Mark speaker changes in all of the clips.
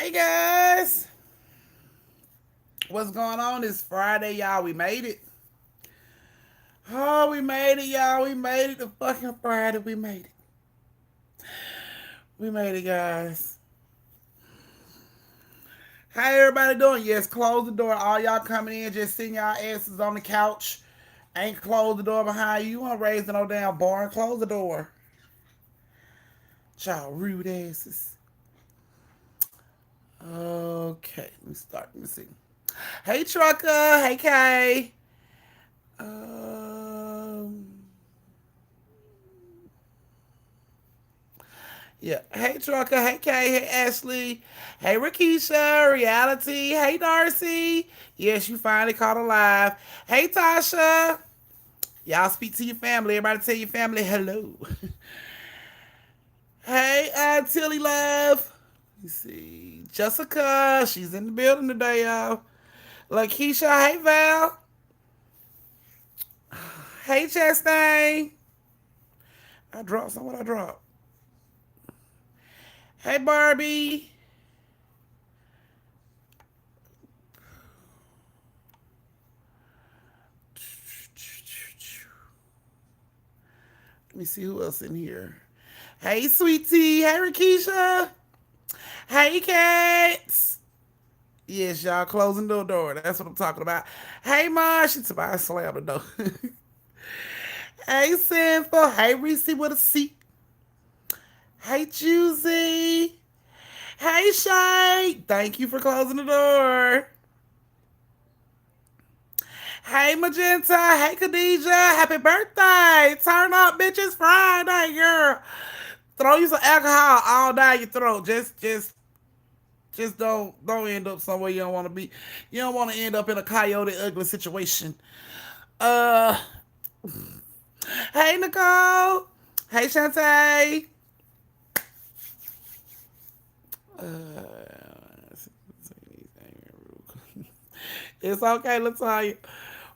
Speaker 1: Hey guys, what's going on? It's Friday, y'all. We made it. Oh, we made it, y'all. We made it. The fucking Friday. We made it. We made it, guys. How everybody doing? Yes, close the door. All y'all coming in, just sitting y'all asses on the couch. Ain't close the door behind you. You want to raise no damn bar and close the door. Y'all rude asses. Okay, let me start. Let me see. Hey, Trucker. Hey, Kay. Um, Yeah. Hey, Trucker. Hey, Kay. Hey, Ashley. Hey, Rakisha. Reality. Hey, Darcy. Yes, you finally caught alive. Hey, Tasha. Y'all speak to your family. Everybody tell your family hello. Hey, Tilly Love. Let's see. Jessica. She's in the building today, y'all. Lakeisha. Hey, Val. Hey, Chastain. I dropped some. What I dropped? Hey, Barbie. Let me see who else in here. Hey, sweetie. Hey, Rakisha. Hey, cats. Yes, y'all closing the door. That's what I'm talking about. Hey, Marsh. It's about to slam the door. Hey, Sinful. Hey, Reese with a C. Hey, Juicy. Hey, Shay. Thank you for closing the door. Hey, Magenta. Hey, Khadijah. Happy birthday. Turn up, bitches. Friday, girl. Throw you some alcohol all down your throat. Just don't end up somewhere you don't want to be. You don't want to end up in a coyote ugly situation. Uh, hey Nicole. Hey Shantae. It's okay, Latoya.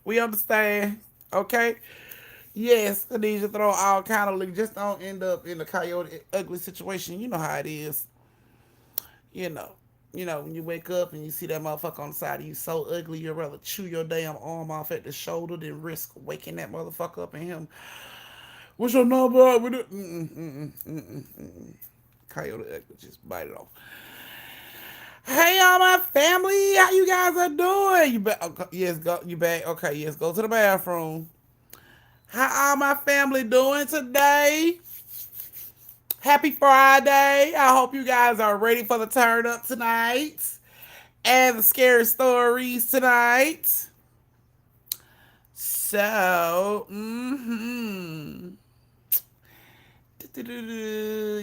Speaker 1: We understand. Okay. Yes, Khadijah throw all kind of leak. Just don't end up in a coyote ugly situation. You know how it is. You know. You know, when you wake up and you see that motherfucker on the side of you so ugly, you'd rather chew your damn arm off at the shoulder than risk waking that motherfucker up and him. What's your number? With it? Coyote ugly, just bite it off. Hey, all my family, how you guys are doing? You back? Okay, yes, go. You back? Okay, yes, go to the bathroom. How all my family doing today? Happy Friday. I hope you guys are ready for the turn up tonight and the scary stories tonight. So,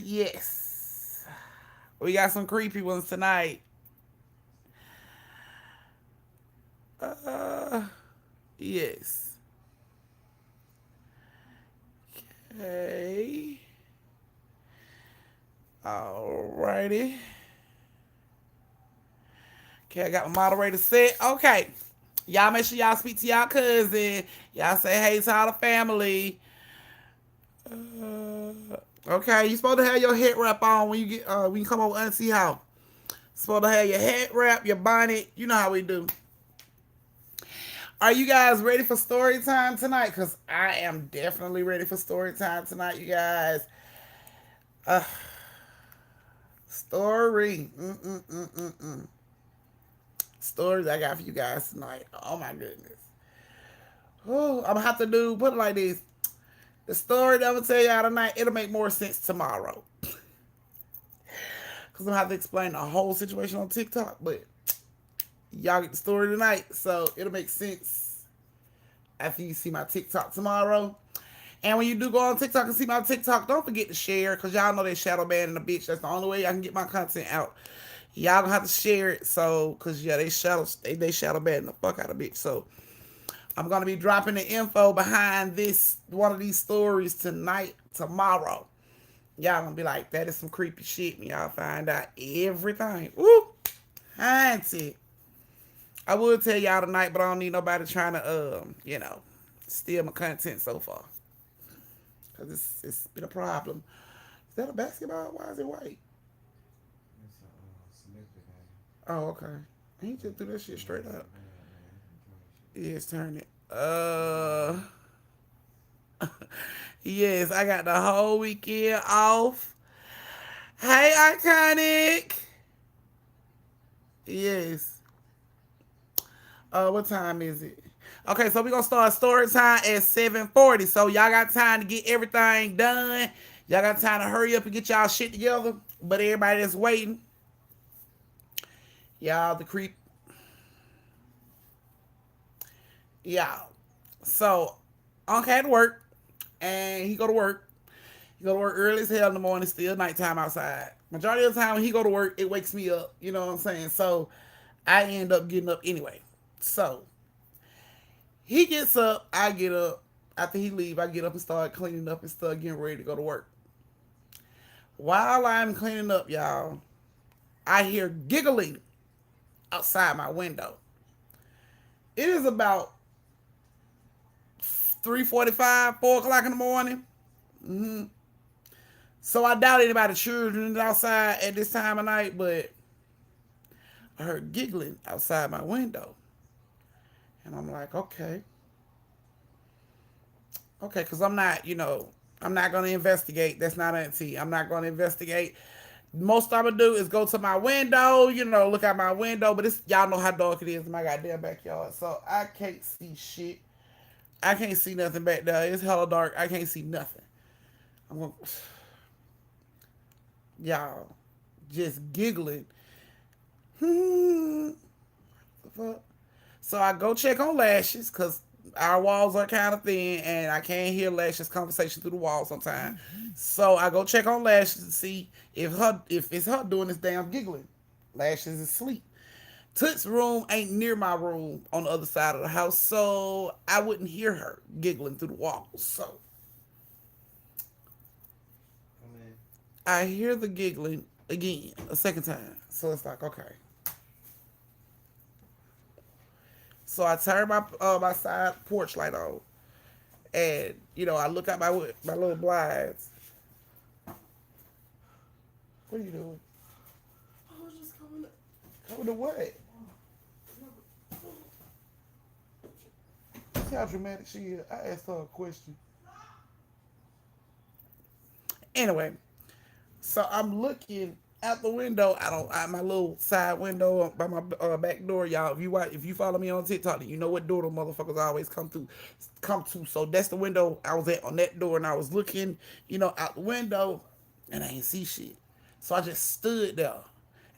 Speaker 1: yes. We got some creepy ones tonight. Uh, yes. Okay. Alrighty. Okay, I got my moderator set. Okay. Y'all make sure y'all speak to y'all cousin. Y'all say hey to all the family. Okay, you supposed to have your head wrap on when you get when you come over and see how. Supposed to have your head wrap, your bonnet. You know how we do. Are you guys ready for story time tonight? Because I am definitely ready for story time tonight, you guys. Uh, story. Stories I got for you guys tonight. Oh my goodness. Oh, I'm gonna have to put it like this. The story that I'm gonna tell y'all tonight, it'll make more sense tomorrow. Cause I'm gonna have to explain the whole situation on TikTok, but y'all get the story tonight, so it'll make sense after you see my TikTok tomorrow. And when you do go on TikTok and see my TikTok, don't forget to share, cause y'all know they shadow ban the bitch. That's the only way I can get my content out. Y'all gonna have to share it, so cause yeah, they shadow ban the fuck out of bitch. So I'm gonna be dropping the info behind this one of these stories tonight, tomorrow. Y'all gonna be like, that is some creepy shit, and y'all find out everything. Woo! Auntie. I would tell y'all tonight, but I don't need nobody trying to, steal my content so far. Because it's been a problem. Is that a basketball? Why is it white?
Speaker 2: It's a Smith today.
Speaker 1: Oh, okay. He just threw that shit straight up. Yes, turn it. Yes, I got the whole weekend off. Hey, Iconic. Yes. What time is it? Okay, so we're gonna start story time at 7:40. So y'all got time to get everything done. Y'all got time to hurry up and get y'all shit together. But everybody that's waiting, y'all the creep. Y'all. So Uncle had to work and he go to work. He go to work early as hell in the morning, still nighttime outside. Majority of the time when he go to work, it wakes me up. You know what I'm saying? So I end up getting up anyway. So he gets up, I get up. After he leave, I get up and start cleaning up and start getting ready to go to work. While I'm cleaning up, y'all, I hear giggling outside my window. It is about 3:45, 4 o'clock in the morning. Mm-hmm. So I doubt anybody children outside at this time of night, but I heard giggling outside my window. And I'm like, okay. Okay, because I'm not, I'm not going to investigate. That's not auntie. I'm not going to investigate. Most I'm going to do is go to my window, look out my window. But y'all know how dark it is in my goddamn backyard. So I can't see shit. I can't see nothing back there. It's hella dark. I can't see nothing. I'm going to... Y'all just giggling. The fuck? So I go check on Lashes because our walls are kind of thin and I can't hear Lashes conversation through the wall sometimes. So I go check on Lashes to see if it's her doing this damn giggling. Lashes is asleep. Toots' room ain't near my room on the other side of the house, so I wouldn't hear her giggling through the walls. So I hear the giggling again, a second time. So it's like, okay. So I turn my side porch light on, and I look out my little blinds. What are you doing?
Speaker 2: I was just coming up.
Speaker 1: Coming to what? See how dramatic she is. I asked her a question. Anyway, so I'm looking out the window. My little side window by my back door, y'all. If you follow me on TikTok, you know what door the motherfuckers always come to. So that's the window I was at on that door, and I was looking, out the window, and I ain't see shit. So I just stood there,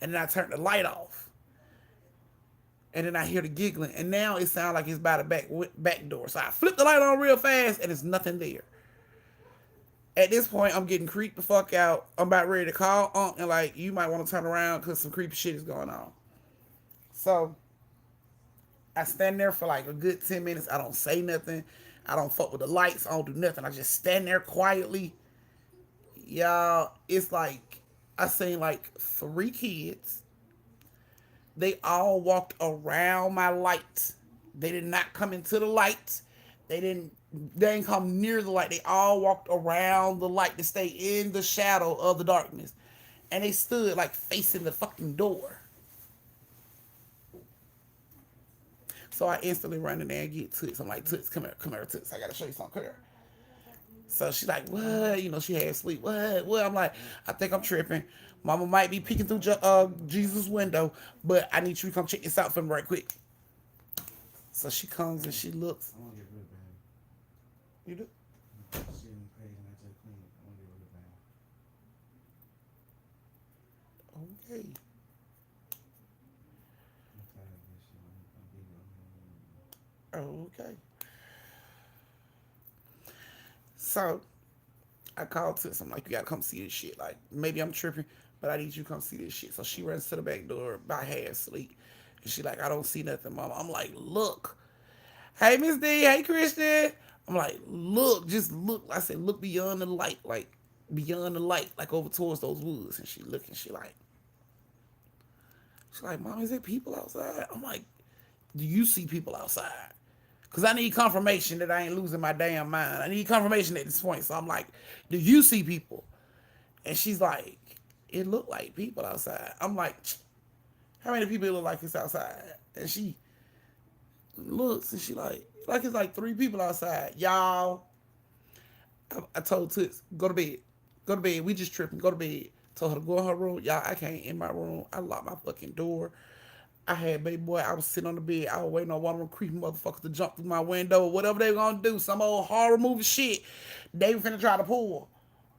Speaker 1: and then I turned the light off, and then I hear the giggling, and now it sounds like it's by the back door. So I flip the light on real fast, and there's nothing there. At this point, I'm getting creeped the fuck out. I'm about ready to call Unc and like, you might want to turn around because some creepy shit is going on. So I stand there for like a good 10 minutes. I don't say nothing. I don't fuck with the lights. I don't do nothing. I just stand there quietly. Y'all, it's like I seen like 3 kids. They all walked around my light. They did not come into the light. They didn't come near the light. They all walked around the light to stay in the shadow of the darkness. And they stood like facing the fucking door. So I instantly run in there and get Toots. I'm like, Toots, come here, Toots. I gotta show you something. Come here. So she's like, what? She had sleep. What? I'm like, I think I'm tripping. Mama might be peeking through Jesus' window, but I need you to come check this out for me right quick. So she comes and she looks.
Speaker 2: I want to get rid of him.
Speaker 1: You do?
Speaker 2: Shit ain't crazy and I just clean it. I want to get rid of him.
Speaker 1: Okay.
Speaker 2: I'm tired of this shit. I'm beating on him.
Speaker 1: Okay. So I called Toots. I'm like, you gotta come see this shit. Like, maybe I'm tripping, but I need you to come see this shit. So she runs to the back door by half asleep. And she like, I don't see nothing, Mama. I'm like, look. Hey, Miss D. Hey, Christian. I'm like, look. Just look. I said, look beyond the light. Like, beyond the light. Like, over towards those woods. And she looking. She's like, Mom, is there people outside? I'm like, do you see people outside? Because I need confirmation that I ain't losing my damn mind. I need confirmation at this point. So I'm like, do you see people? And she's like, it looked like people outside. I'm like, How many people look like it's outside? And she looks and she like it's like 3 people outside. Y'all, I told Toots, go to bed. Go to bed. We just tripping. Go to bed. Told her to go in her room. Y'all, I can't in my room. I locked my fucking door. I had baby boy. I was sitting on the bed. I was waiting on one of them creepy motherfuckers to jump through my window or whatever they were gonna do. Some old horror movie shit. They were finna try to pull.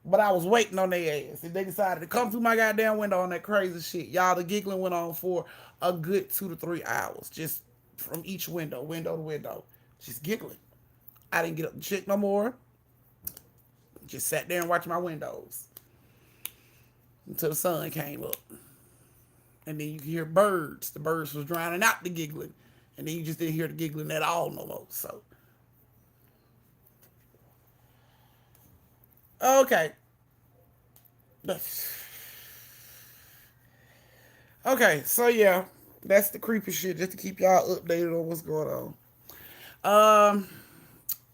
Speaker 1: But I was waiting on their ass. And they decided to come through my goddamn window on that crazy shit. Y'all, the giggling went on for a good 2 to 3 hours. Just from each window to window. Just giggling. I didn't get up and check no more. Just sat there and watched my windows. Until the sun came up. And then you can hear birds. The birds was drowning out the giggling. And then you just didn't hear the giggling at all no more. So. Okay. Okay, so yeah. That's the creepy shit, just to keep y'all updated on what's going on.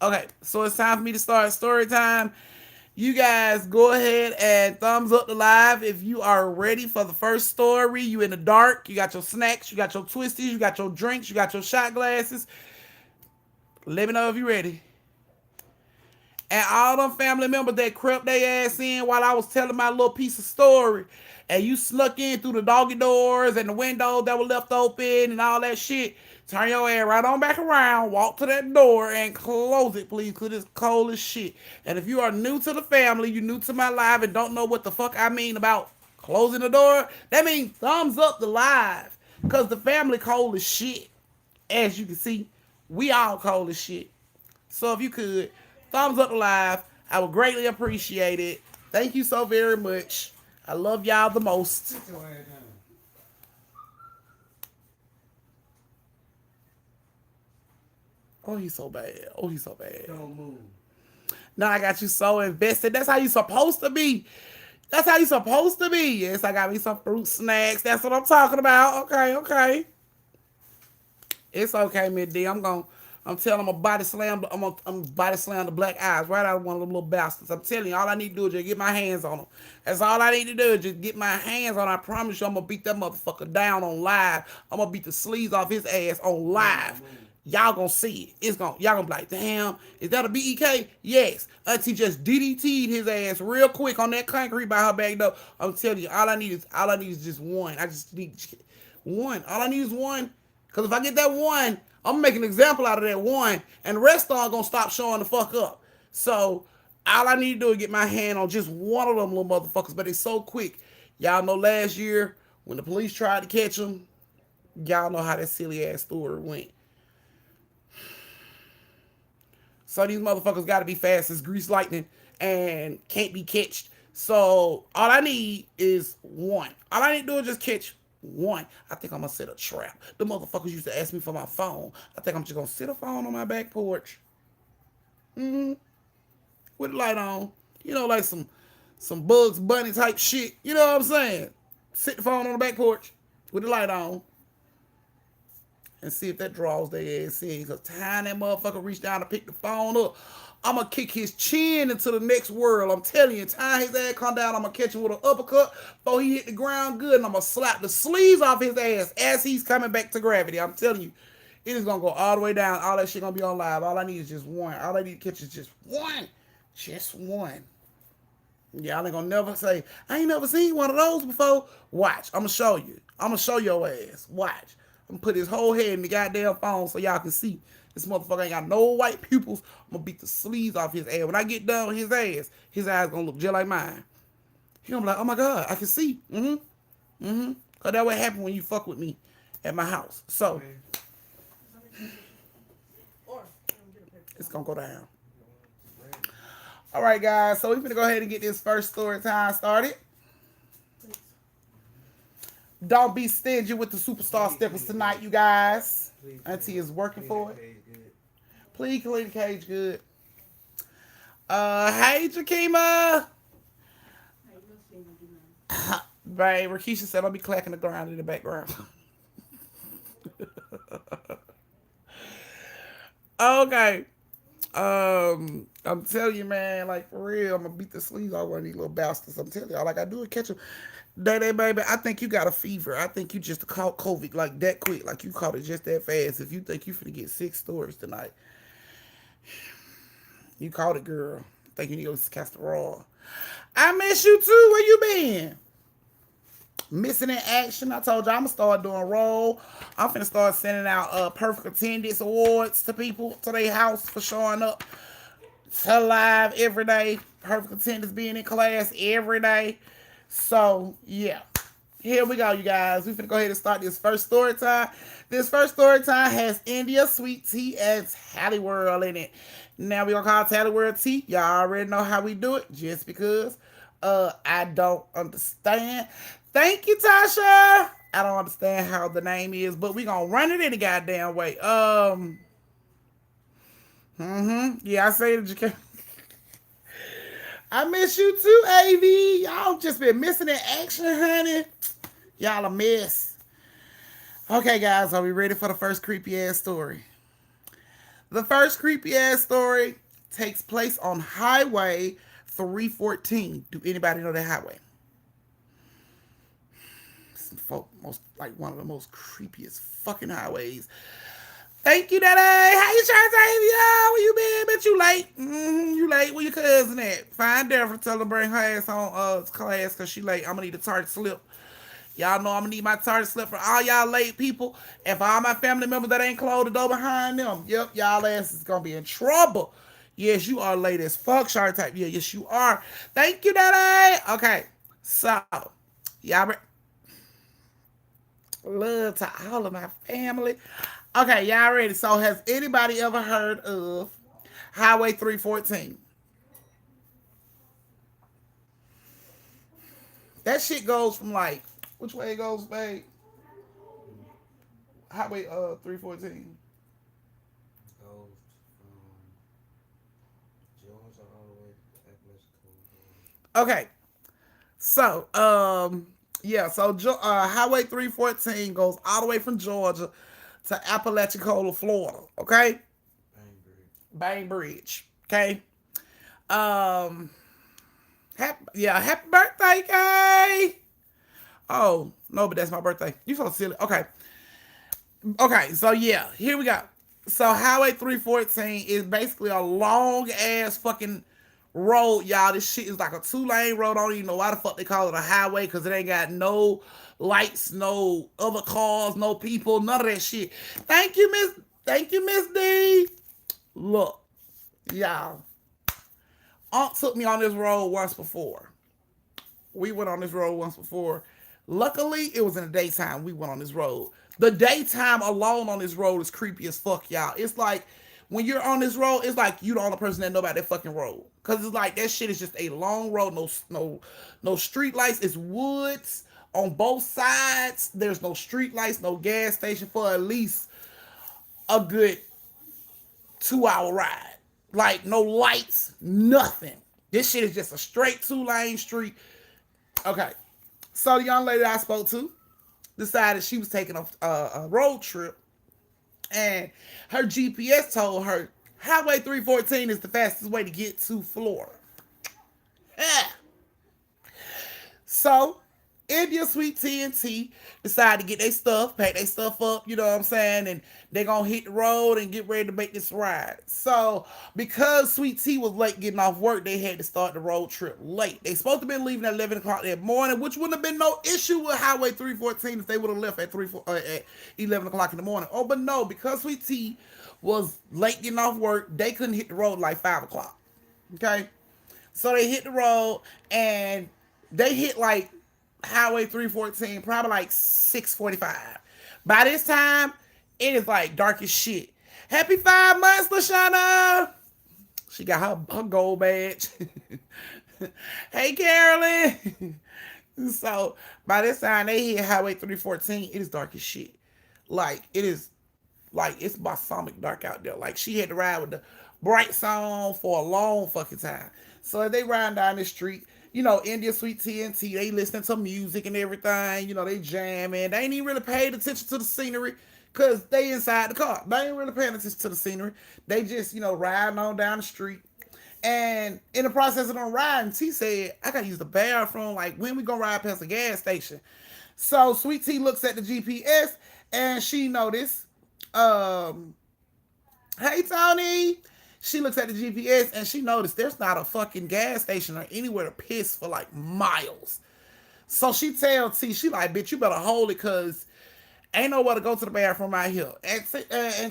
Speaker 1: Okay, so it's time for me to start story time. You guys go ahead and thumbs up the live if you are ready for the first story. You in the dark, you got your snacks, you got your twisties, you got your drinks, you got your shot glasses. Let me know if you're ready. And all them family members that crept their ass in while I was telling my little piece of story, and you snuck in through the doggy doors and the windows that were left open and all that shit, turn your ass right on back around, walk to that door, and close it, please, because it's cold as shit. And if you are new to the family, you new to my live and don't know what the fuck I mean about closing the door, that means thumbs up the live, because the family cold as shit. As you can see, we all cold as shit. So if you could, thumbs up the live. I would greatly appreciate it. Thank you so very much. I love y'all the most.
Speaker 2: Sit your ass down.
Speaker 1: Oh, he's so bad. Oh, he's so bad.
Speaker 2: Don't move.
Speaker 1: Now I got you so invested. That's how you supposed to be. That's how you supposed to be. Yes, I got me some fruit snacks. That's what I'm talking about. Okay, okay. It's okay, Miss D. I'm telling him I'm body slam. I'm body slam the black eyes right out of one of them little bastards. I'm telling you, all I need to do is just get my hands on them. That's all I need to do is just get my hands on. I promise you, I'm gonna beat that motherfucker down on live. I'm gonna beat the sleeves off his ass on live. Y'all gonna see it. Y'all gonna be like, damn, is that a BEK? Yes. Auntie just DDT'd his ass real quick on that concrete by her back door. I'm telling you, all I need is just one. I just need one. All I need is one. Cause if I get that one, I'm gonna make an example out of that one, and the rest aren't gonna stop showing the fuck up. So all I need to do is get my hand on just one of them little motherfuckers, but it's so quick. Y'all know last year when the police tried to catch him, y'all know how that silly ass story went. So these motherfuckers gotta be fast as grease lightning and can't be catched. So all I need is one. All I need to do is just catch one. I think I'm gonna set a trap. The motherfuckers used to ask me for my phone. I think I'm just gonna sit a phone on my back porch. With the light on. You know, like some Bugs Bunny type shit. You know what I'm saying? Sit the phone on the back porch with the light on. And see if that draws their ass in. Because time that motherfucker reach down to pick the phone up, I'm going to kick his chin into the next world. I'm telling you, time his ass come down, I'm going to catch him with an uppercut before he hit the ground good, and I'm going to slap the sleeves off his ass as he's coming back to gravity. I'm telling you, it is going to go all the way down. All that shit going to be on live. All I need is just one. All I need to catch is just one. Just one. Y'all ain't going to never say, I ain't never seen one of those before. Watch. I'm going to show you. I'm going to show your ass. Watch. I'm going to put his whole head in the goddamn phone so y'all can see. This motherfucker ain't got no white pupils. I'm going to beat the sleeves off his ass. When I get done with his eyes going to look just like mine. He going to be like, oh my God, I can see. Because that what happened when you fuck with me at my house. So, it's going to go down. All right, guys. So, we're going to go ahead and get this first story time started. Don't be stingy with the superstar stickers tonight, you guys. Auntie is working for it. Please clean the cage good. Hey, Jakima. Babe, Rakisha said I'll be clacking the ground in the background. Okay. I'm telling you, man, like for real, I'm gonna beat the sleeves off one of these little bastards. I'm telling you, all I gotta do is catch them. Day, baby, I think you got a fever. I think you just caught COVID like that quick, like you caught it just that fast. If you think you finna get 6 stories tonight, you caught it, girl. Think you need to go to Castor Raw. I miss you too. Where you been? Missing in action. I told you I'm gonna start doing roll. I'm finna start sending out perfect attendance awards to people to their house for showing up to live every day. Perfect attendance being in class every day. So yeah. Here we go, you guys. We finna go ahead and start this first story time. This first story time has India Sweet Tea and Tally World in it. Now we gonna call Tally World Tea. Y'all already know how we do it. Just because I don't understand. Thank you, Tasha. I don't understand how the name is, but we gonna run it any goddamn way. Yeah, I say it. I miss you too, AV. Y'all just been missing in action, honey. Y'all a mess. Okay, guys, are we ready for the first creepy ass story? The first creepy ass story takes place on Highway 314. Do anybody know that highway? Most like one of the most creepiest fucking highways. Thank you, Daddy. How you trying to save you? Where you been? Bitch, you late. You late. Where your cousin at? Find Deborah. Tell her to bring her ass on class because she late. I'm going to need a target slip. Y'all know I'm going to need my target slip for all y'all late people. And for all my family members that ain't closed the door behind them. Yep, y'all ass is going to be in trouble. Yes, you are late as fuck, Shark type. Yeah, yes, you are. Thank you, Daddy. Okay, so, y'all love to all of my family. Okay, y'all ready? So, has anybody ever heard of Highway 314? That shit goes from like, which way it goes, babe? Highway 314.
Speaker 2: Goes from Georgia all the way to Appalachian.
Speaker 1: Okay, so yeah, so Highway 314 goes all the way from Georgia to Apalachicola, Florida. Okay,
Speaker 2: Bainbridge.
Speaker 1: Bainbridge. Okay, um, happy birthday, Kay. Oh no, but that's my birthday. You so silly. Okay, so yeah, here we go. So Highway 314 is basically a long ass fucking road, y'all. This shit is like a 2-lane road. I don't even know why the fuck they call it a highway because it ain't got no lights, no other cars, no people, none of that shit. Thank you, Miss. Thank you, Miss D. Look, y'all. Aunt took me on this road once before. We went on this road once before. Luckily, it was in the daytime. We went on this road. The daytime alone on this road is creepy as fuck, y'all. It's like when you're on this road, it's like you the only person that know about that fucking road. Cause it's like that shit is just a long road, no street lights. It's woods on both sides. There's no street lights, no gas station for at least a good 2-hour ride. Like no lights, nothing. This shit is just a straight 2-lane street. Okay. So the young lady that I spoke to decided she was taking a road trip, and her GPS told her Highway 314 is the fastest way to get to Florida. Yeah. So India Sweet Tea and T decided to get their stuff, pack their stuff up, you know what I'm saying, and they're gonna hit the road and get ready to make this ride. So because Sweet Tea was late getting off work, they had to start the road trip late. They supposed to be leaving at 11 o'clock that morning, which wouldn't have been no issue with Highway 314 if they would have left at 11 o'clock in the morning. Oh, but no, because Sweet Tea was late getting off work, they couldn't hit the road like 5 o'clock. Okay? So they hit the road and they hit like Highway 314 probably like 6:45. By this time, it is like dark as shit. Happy 5 months, Lashana. She got her gold badge. Hey, Carolyn. So by this time they hit Highway 314, it is dark as shit. Like it is, like it's balsamic dark out there. Like she had to ride with the brights on for a long fucking time. So as they riding down the street, you know, India Sweet TNT, they listening to music and everything. You know, they jamming. They ain't even really paid attention to the scenery. Because they inside the car. They ain't really paying attention to the scenery. They just, riding on down the street. And in the process of them riding, T said, I gotta use the bathroom. Like, when we gonna ride past the gas station? So Sweet T looks at the GPS and she noticed, hey Tony. She looks at the GPS and she noticed there's not a fucking gas station or anywhere to piss for like miles. So she tells T, she like, bitch, you better hold it because ain't nowhere to go to the bathroom out here. And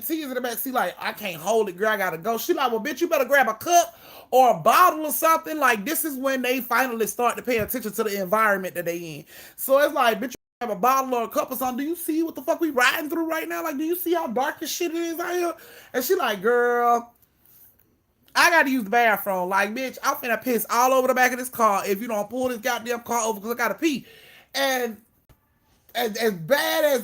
Speaker 1: T is in the back. She like, I can't hold it, girl. I gotta go. She like, well, bitch, you better grab a cup or a bottle or something. Like, this is when they finally start to pay attention to the environment that they in. So it's like, bitch, you grab a bottle or a cup or something. Do you see what the fuck we riding through right now? Like, do you see how dark as shit it is out here? And she like, girl, I gotta use the bathroom. Like, bitch, I'm finna piss all over the back of this car if you don't pull this goddamn car over because I gotta pee. And as bad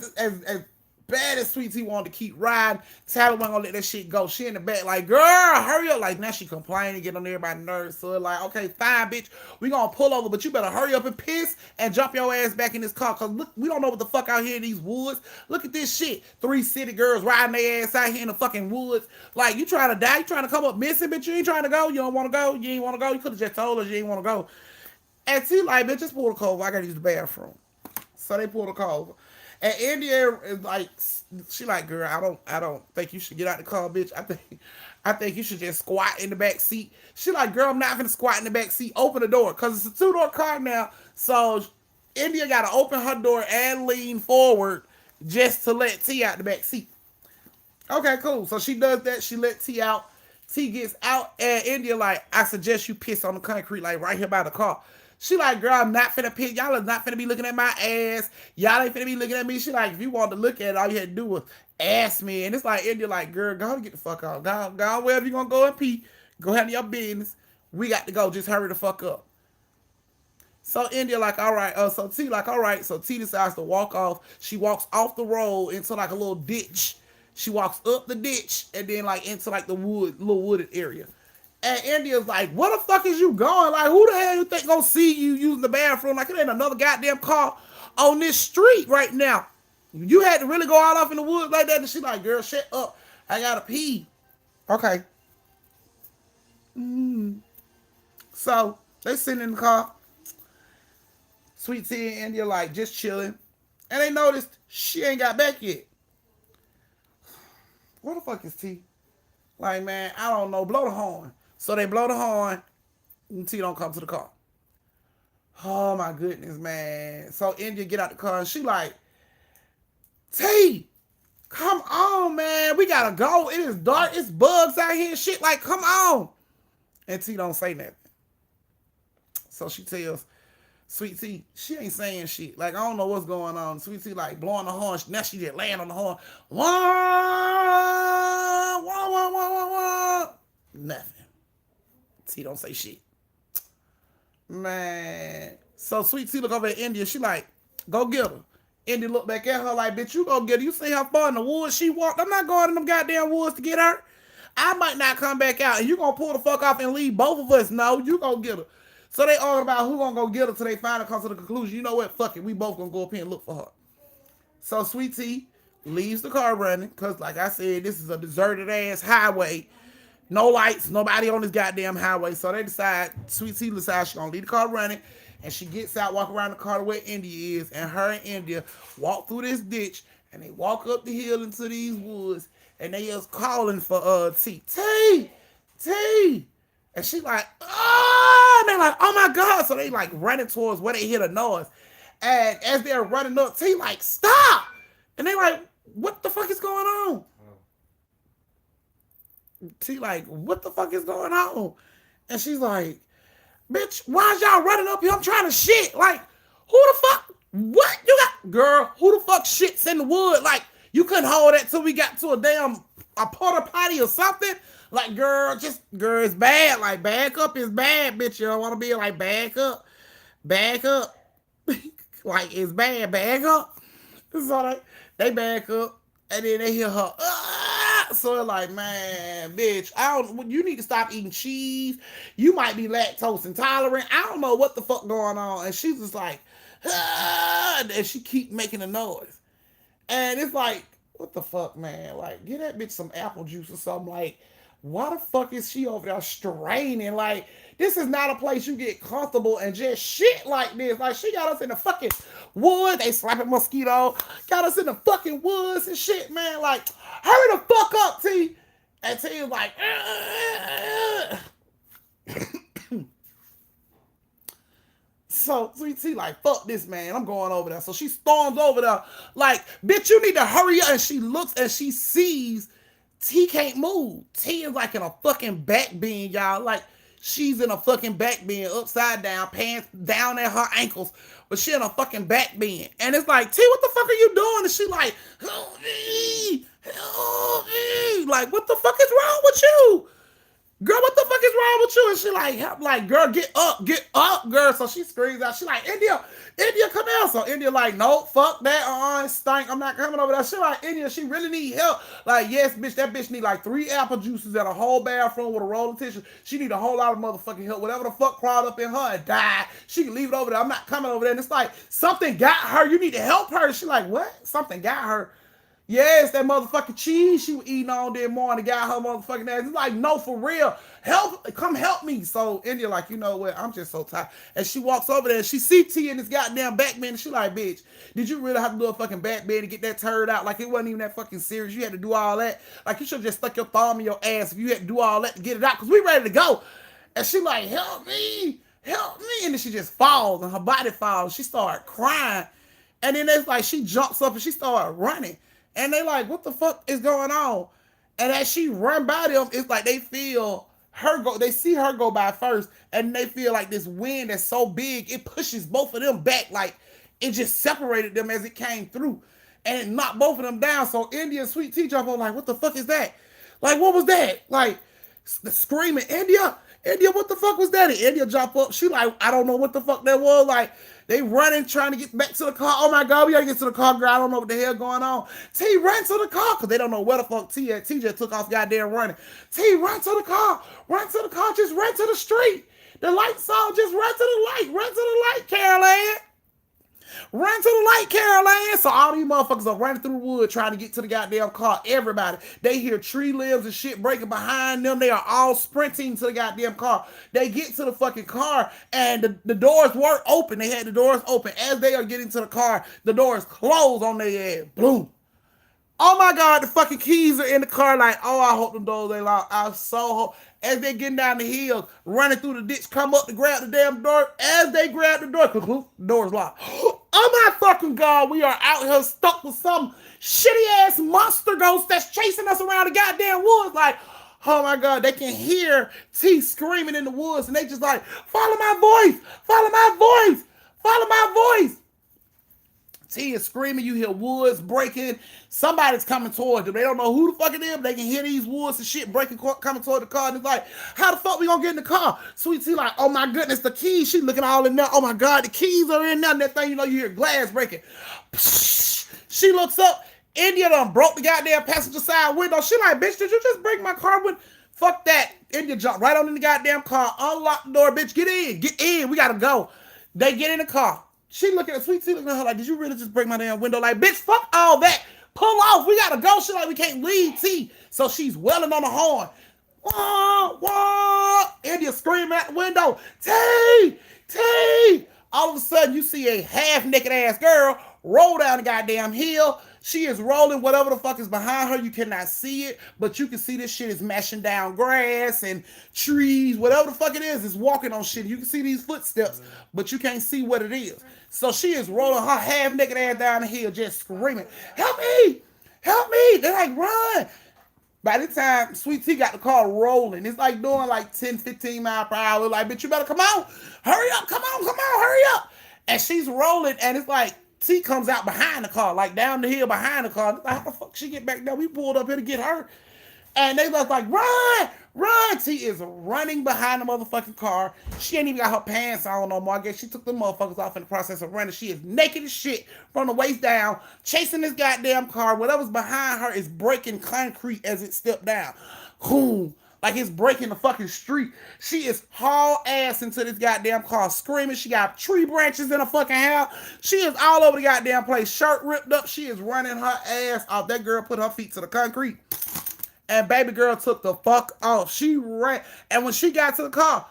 Speaker 1: as Sweet Tea wanted to keep riding, Tyler wasn't gonna let that shit go. She in the back like, girl, hurry up. Like, now she complaining, getting on everybody's nerves. So like, okay, fine, bitch, we gonna pull over, but you better hurry up and piss and jump your ass back in this car. Cause look, we don't know what the fuck out here in these woods. Look at this shit. 3 city girls riding their ass out here in the fucking woods. Like, you trying to die? You trying to come up missing, bitch? You ain't trying to go? You don't want to go? You ain't want to go? You could have just told us you ain't want to go. And T like, bitch, just pull the car over. I gotta use the bathroom. So they pulled the car over. And India is like, she like, girl, I don't think you should get out the car, bitch. I think you should just squat in the back seat. She like, girl, I'm not gonna squat in the back seat. Open the door, cause it's a 2-door car now. So India gotta open her door and lean forward just to let T out the back seat. Okay, cool. So she does that. She let T out. T gets out, and India like, I suggest you piss on the concrete, like right here by the car. She like, girl, I'm not finna piss. Y'all is not finna be looking at my ass. Y'all ain't finna be looking at me. She like, if you want to look at it, all you had to do was ask me. And it's like, India like, girl, go get the fuck out. Go wherever you gonna go and pee. Go handle your business. We got to go. Just hurry the fuck up. So India like, all right. So T like, all right. So T decides to walk off. She walks off the road into like a little ditch. She walks up the ditch and then like into like the little wooded area. And India's like, where the fuck is you going? Like, who the hell you think gonna see you using the bathroom? Like, it ain't another goddamn car on this street right now. You had to really go all off in the woods like that. And she like, girl, shut up. I gotta pee. Okay. So they sitting in the car. Sweet Tea and India like just chilling. And they noticed she ain't got back yet. Where the fuck is T? Like, man, I don't know. Blow the horn. So they blow the horn, and T don't come to the car. Oh my goodness, man. So India get out the car and she like, T, come on, man. We gotta go. It is dark. It's bugs out here and shit. Like, come on. And T don't say nothing. So she tells Sweet Tea, she ain't saying shit. Like, I don't know what's going on. Sweet Tea like blowing the horn. Now she just laying on the horn. Wah, wah, wah, wah, wah, wah. Nothing. T don't say shit. Man. So Sweet Tea look over at India. She like, go get her. India look back at her like, bitch, you go get her. You see how far in the woods she walked? I'm not going in them goddamn woods to get her. I might not come back out. And you gonna pull the fuck off and leave both of us. No, you gonna get her. So they argue about who gonna go get her till they finally come to the conclusion. You know what? Fuck it. We both gonna go up here and look for her. So Sweet Tea leaves the car running. Cause like I said, this is a deserted ass highway. No lights, nobody on this goddamn highway. So they decide, Sweet Tea decides she's gonna leave the car running. And she gets out, walk around the car to where India is. And her and India walk through this ditch. And they walk up the hill into these woods. And they just calling for T. T! T! And she like, oh! And they're like, oh my God. So they like running towards where they hear the noise. And as they're running up, T like, stop! And they like, what the fuck is going on? T like, what the fuck is going on? And she's like, bitch, why is y'all running up here? I'm trying to shit. Like, who the fuck? What you got? Girl, who the fuck shits in the wood? Like, you couldn't hold that till we got to a porta potty or something? Like, girl, it's bad. Like, back up is bad, bitch. You don't want to be like, back up. Back up. Like, it's bad. Back up. So they back up. And then they hear her, so they're like, man, bitch, you need to stop eating cheese. You might be lactose intolerant. I don't know what the fuck going on. And she's just like, and she keep making a noise. And it's like, What the fuck, man? Like, get that bitch some apple juice or something. Like, why the fuck is she over there straining? Like, this is not a place you get comfortable and just shit like this. Like, she got us in the fucking woods. They slapping mosquito. Got us in the fucking woods and shit, man. Like, hurry the fuck up, T. And T is like, So Sweet T like, fuck this, man. I'm going over there. So she storms over there like, bitch, you need to hurry up. And she looks and she sees T can't move. T is like in a fucking back bend, y'all. Like, she's in a fucking back bend, upside down, pants down at her ankles. But she in a fucking back bend. And it's like, T, what the fuck are you doing? And she like, help me. Help me. Like, what the fuck is wrong with you? Girl, what the fuck is wrong with you? And she like, girl, get up, girl. So she screams out. She like, India, come here. So India like, no, fuck that. Stink. I'm not coming over there. She like, India, she really need help. Like, yes, bitch, that bitch need like 3 apple juices and a whole bathroom with a roll of tissue. She need a whole lot of motherfucking help. Whatever the fuck crawled up in her and died, she can leave it over there. I'm not coming over there. And it's like, something got her. You need to help her. She like, what? Something got her. Yes, that motherfucking cheese she was eating all day morning got her motherfucking ass. It's like, no, for real. Come help me. So India like, you know what? I'm just so tired. And she walks over there and she see T in this goddamn back bend. And she like, bitch, did you really have to do a fucking back bend to get that turd out? Like, it wasn't even that fucking serious. You had to do all that. Like, you should have just stuck your thumb in your ass if you had to do all that to get it out. Because we ready to go. And she like, help me. Help me. And then she just falls and her body falls. She started crying. And then it's like, she jumps up and she started running. And they like, what the fuck is going on? And as she run by them, it's like they feel her go. They see her go by first, and they feel like this wind that's so big, it pushes both of them back. Like, it just separated them as it came through. And it knocked both of them down. So India and Sweet T jump on like, what the fuck is that? Like, what was that? Like, screaming, India, what the fuck was that? And India jump up. She like, I don't know what the fuck that was. Like, they running, trying to get back to the car. Oh my God, we gotta get to the car, girl. I don't know what the hell going on. T, run to the car, because they don't know where the fuck T at. T just took off goddamn running. T, run to the car. Run to the car. Just run to the street. The light's on. Just run to the light. Run to the light, Caroline. Run to the light, Caroline. So all these motherfuckers are running through the wood trying to get to the goddamn car. Everybody. They hear tree limbs and shit breaking behind them. They are all sprinting to the goddamn car. They get to the fucking car and the doors weren't open. They had the doors open. As they are getting to the car, the doors close on their ass. Boom. Oh my God, the fucking keys are in the car. Like, oh, I hope them doors they locked. I so hope. As they getting down the hill, running through the ditch, come up to grab the damn door. As they grab the door, the door's locked. Oh my fucking God, we are out here stuck with some shitty ass monster ghost that's chasing us around the goddamn woods. Like, oh my God, they can hear T screaming in the woods, and they just like, follow my voice, follow my voice, follow my voice. T is screaming, you hear woods breaking, somebody's coming toward them. They don't know who the fuck it is, but they can hear these woods and shit breaking, coming toward the car, and it's like, how the fuck we gonna get in the car? Sweet T like, oh my goodness, the keys, she looking all in there, oh my God, the keys are in there, and that thing, you know, you hear glass breaking. She looks up, India done broke the goddamn passenger side window. She like, bitch, did you just break my car window? Fuck that. India jumped right on in the goddamn car, unlock the door, bitch, get in, we gotta go. They get in the car. She looking at Sweet T, looking at her like, did you really just break my damn window? Like, bitch, fuck all that. Pull off. We gotta go. She like, we can't leave T. So she's welling on the horn. Wah, wah. India screaming at the window. T, T. All of a sudden, you see a half-naked ass girl roll down the goddamn hill. She is rolling whatever the fuck is behind her. You cannot see it, but you can see this shit is mashing down grass and trees. Whatever the fuck it is walking on shit. You can see these footsteps, but you can't see what it is. So she is rolling her half-naked ass down the hill, just screaming, help me, help me. They're like, run. By the time Sweet T got the car rolling, it's like doing like 10, 15 miles per hour. Like, bitch, you better come on. Hurry up, come on, hurry up. And she's rolling, and it's like, T comes out behind the car, like down the hill behind the car. Like, how the fuck she get back there? We pulled up here to get her. And they was like, run, run. T is running behind the motherfucking car. She ain't even got her pants on no more. I guess she took the motherfuckers off in the process of running. She is naked as shit from the waist down, chasing this goddamn car. Whatever's behind her is breaking concrete as it stepped down. Boom, like it's breaking the fucking street. She is haul ass into this goddamn car screaming. She got tree branches in her fucking hair. She is all over the goddamn place. Shirt ripped up. She is running her ass off. That girl put her feet to the concrete. And baby girl took the fuck off. She ran. And when she got to the car,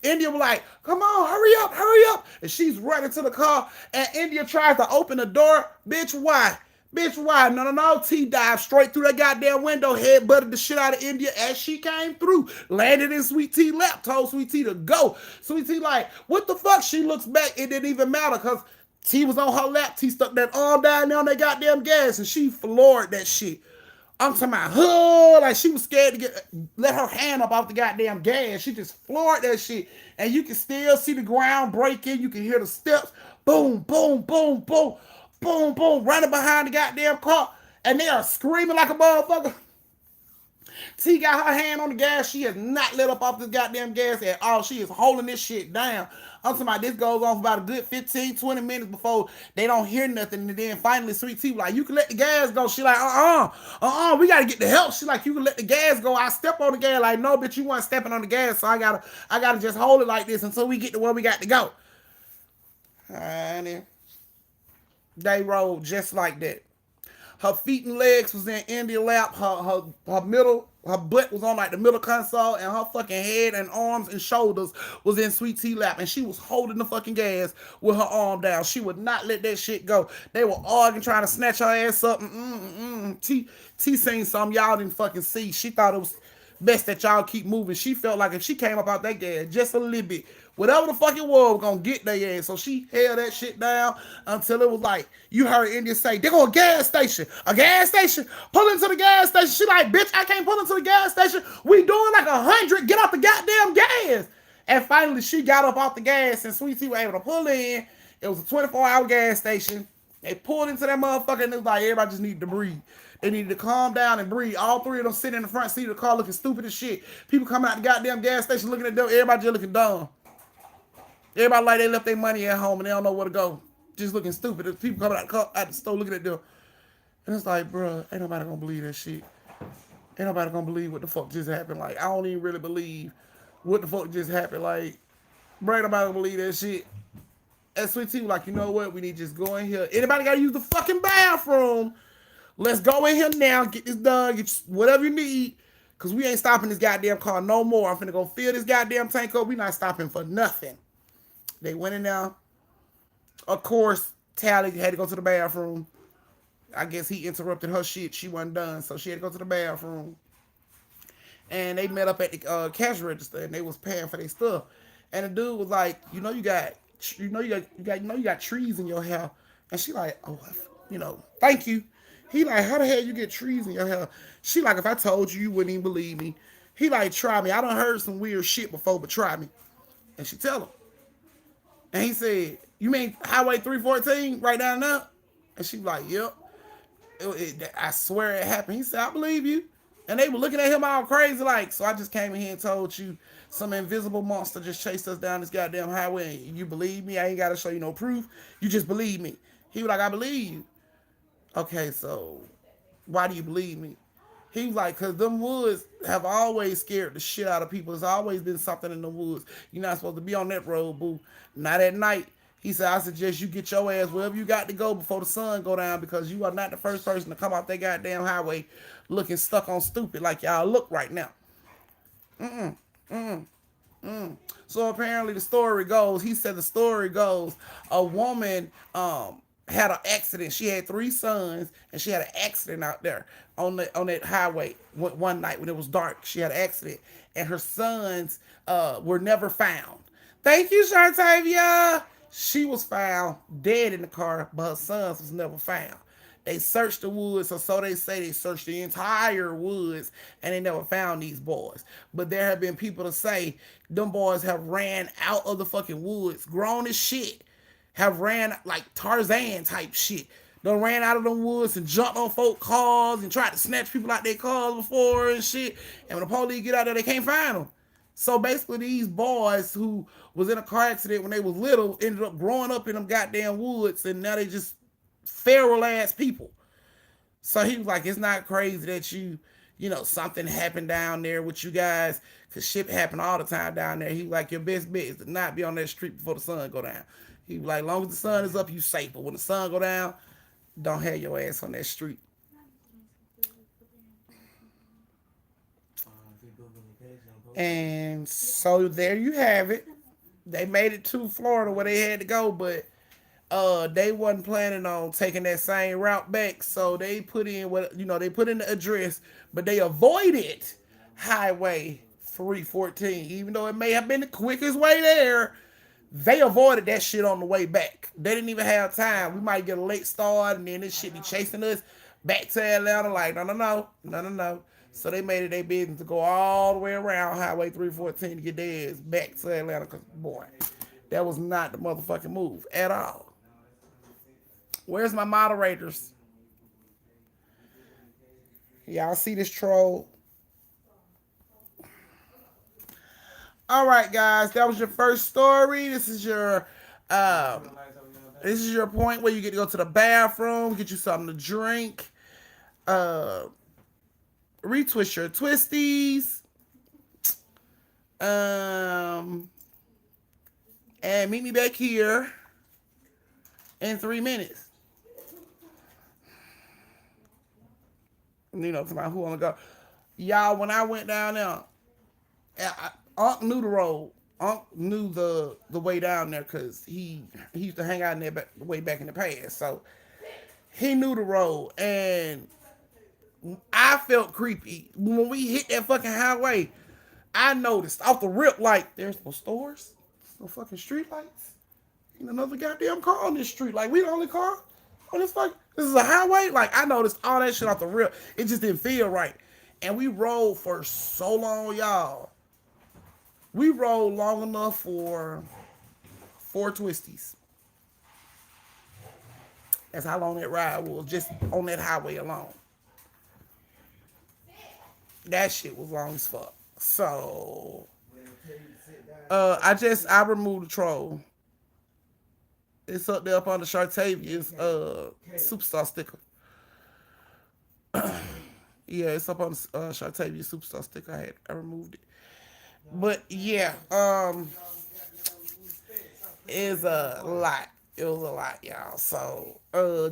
Speaker 1: India was like, come on, hurry up, hurry up. And she's running to the car. And India tries to open the door. Bitch, why? Bitch, why? No. T dived straight through that goddamn window, head butted the shit out of India as she came through. Landed in Sweet T lap, told Sweet T to go. Sweet T like, what the fuck? She looks back, it didn't even matter because T was on her lap. T stuck that arm down there on that goddamn gas and she floored that shit. I'm talking about her, like she was scared to let her hand up off the goddamn gas. She just floored that shit. And you can still see the ground breaking. You can hear the steps. Boom, boom, boom, boom. Boom, boom, running behind the goddamn car. And they are screaming like a motherfucker. T got her hand on the gas. She has not let up off this goddamn gas at all. She is holding this shit down. I'm talking about this goes on for about a good 15, 20 minutes before they don't hear nothing. And then finally Sweet T like, you can let the gas go. She like, we got to get the help. She like, you can let the gas go. I step on the gas. Like, no, bitch, you weren't stepping on the gas. So I gotta just hold it like this until we get to where we got to go. And they rolled just like that. Her feet and legs was in India lap. Her butt was on like the middle console, and her fucking head and arms and shoulders was in Sweet T lap, and she was holding the fucking gas with her arm down. She would not let that shit go. They were arguing, trying to snatch her ass up. T seen something y'all didn't fucking see. She thought it was best that y'all keep moving. She felt like if she came up out that gas just a little bit, whatever the fuck it was gonna get their ass. So she held that shit down until it was like, you heard India say, they go a gas station. A gas station? Pull into the gas station. She like, bitch, I can't pull into the gas station. We doing like 100. Get off the goddamn gas. And finally she got up off the gas and Sweet T was able to pull in. It was a 24-hour gas station. They pulled into that motherfucker and it was like, everybody just needed to breathe. They needed to calm down and breathe. All three of them sitting in the front seat of the car looking stupid as shit. People coming out the goddamn gas station looking at them. Everybody just looking dumb. Everybody like they left their money at home and they don't know where to go. Just looking stupid. There's people coming out the store looking at them. And it's like, bro, ain't nobody gonna believe that shit. Ain't nobody gonna believe what the fuck just happened. Like, I don't even really believe what the fuck just happened. Like, bro, ain't nobody gonna believe that shit. And Sweet T was like, you know what? We need to just go in here. Anybody gotta use the fucking bathroom? Let's go in here now. Get this done. Get whatever you need. Because we ain't stopping this goddamn car no more. I'm finna go fill this goddamn tank up. We not stopping for nothing. They went in there. Of course, Tally had to go to the bathroom. I guess he interrupted her shit. She wasn't done. So she had to go to the bathroom. And they met up at the cash register and they was paying for their stuff. And the dude was like, you got trees in your hair. And she like, oh, thank you. He like, how the hell you get trees in your hair? She like, if I told you, you wouldn't even believe me. He like, try me. I done heard some weird shit before, but try me. And she tell him. And he said, you mean Highway 314 right down there? And she like, yep. I swear it happened. He said, I believe you. And they were looking at him all crazy like, so I just came in here and told you some invisible monster just chased us down this goddamn highway. And you believe me? I ain't got to show you no proof. You just believe me. He was like, I believe you. Okay, so why do you believe me? He was like, because them woods have always scared the shit out of people. There's always been something in the woods. You're not supposed to be on that road, boo. Not at night. He said, I suggest you get your ass wherever you got to go before the sun go down because you are not the first person to come off that goddamn highway looking stuck on stupid like y'all look right now. So apparently the story goes, he said the story goes, a woman had an accident. She had 3 sons and she had an accident out there on that highway one night when it was dark. She had an accident and her sons were never found. Thank you, Shartavia. She was found dead in the car, but her sons was never found. They searched the woods, or so they say. They searched the entire woods, and they never found these boys. But there have been people to say them boys have ran out of the fucking woods, grown as shit, have ran like Tarzan type shit. Done ran out of the woods and jumped on folk cars and tried to snatch people out their cars before and shit. And when the police get out there, they can't find them. So basically these boys who was in a car accident when they was little ended up growing up in them goddamn woods and now they just feral ass people. So he was like, it's not crazy that you something happened down there with you guys, because shit happen all the time down there. He was like, your best bet is to not be on that street before the sun go down. He was like, long as the sun is up, you safe. But when the sun go down, don't have your ass on that street.
Speaker 2: Keep booking vacation.
Speaker 1: And so there you have it. They made it to Florida where they had to go, but they wasn't planning on taking that same route back. So they put in they put in the address, but they avoided Highway 314, even though it may have been the quickest way there. They avoided that shit on the way back. They didn't even have time. We might get a late start, and then this shit be chasing us back to Atlanta. Like, no, no, no, no, no, no. So they made it their business to go all the way around Highway 314 to get their ass back to Atlanta. Cause boy, that was not the motherfucking move at all. Where's my moderators? Y'all see this troll? All right, guys, that was your first story. This is your point where you get to go to the bathroom, get you something to drink, retwist your twisties, and meet me back here in 3 minutes. Somebody who wanna go. Y'all, when I went down there, Unc knew the road. Unc knew the way down there because he used to hang out in there way back in the past. So he knew the road, and I felt creepy when we hit that fucking highway. I noticed off the rip, like, there's no stores, no fucking street lights, and another goddamn car on this street. Like, we the only car on this fucking. This is a highway. Like, I noticed all that shit off the rip. It just didn't feel right, and we rode for so long, y'all. We rode long enough for 4 twisties. That's how long that ride was, just on that highway alone. That shit was long as fuck. So, I removed the troll. It's up there up on the Shartavia's superstar sticker. Yeah, it's up on the Shartavia's superstar sticker. I removed it. But yeah, it's a lot. It was a lot, y'all. So,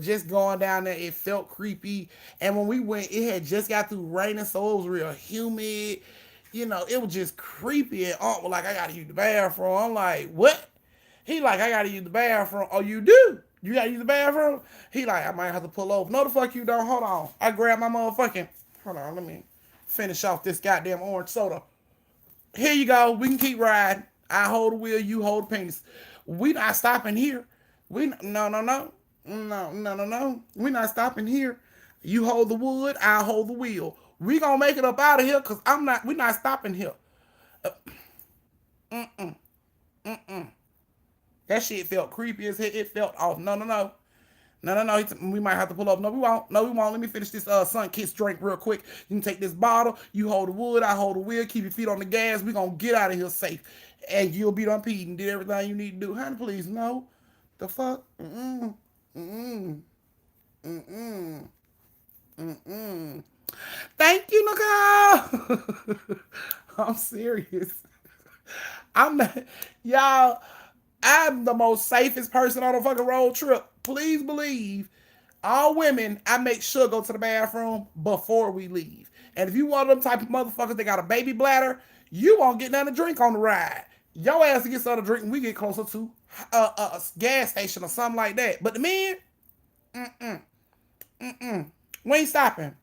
Speaker 1: just going down there, it felt creepy. And when we went, it had just got through raining, so it was real humid. It was just creepy. And Aunt was like, I gotta use the bathroom. I'm like, what? He like, I gotta use the bathroom. Oh, you do? You gotta use the bathroom? He like, I might have to pull over. No, the fuck you don't. Hold on. I grabbed my motherfucking. Hold on, let me finish off this goddamn orange soda. Here you go. We can keep riding. I hold the wheel, you hold the penis. We not stopping here. No. We not stopping here. You hold the wood, I hold the wheel. We gonna make it up out of here because we not stopping here. That shit felt creepy as hell. It felt off. No. We might have to pull up. No, we won't. Let me finish this sun kiss drink real quick. You can take this bottle. You hold the wood. I hold the wheel. Keep your feet on the gas. We gonna get out of here safe. And you'll be done peed and did everything you need to do. Honey, please, no. The fuck? Thank you, Nicole. I'm serious. I'm not, y'all. I'm the most safest person on a fucking road trip. Please believe, all women, I make sure go to the bathroom before we leave. And if you one of them type of motherfuckers that got a baby bladder, you won't get nothing to drink on the ride. Your ass gets something to drink when we get closer to a gas station or something like that. But the men, we ain't stopping.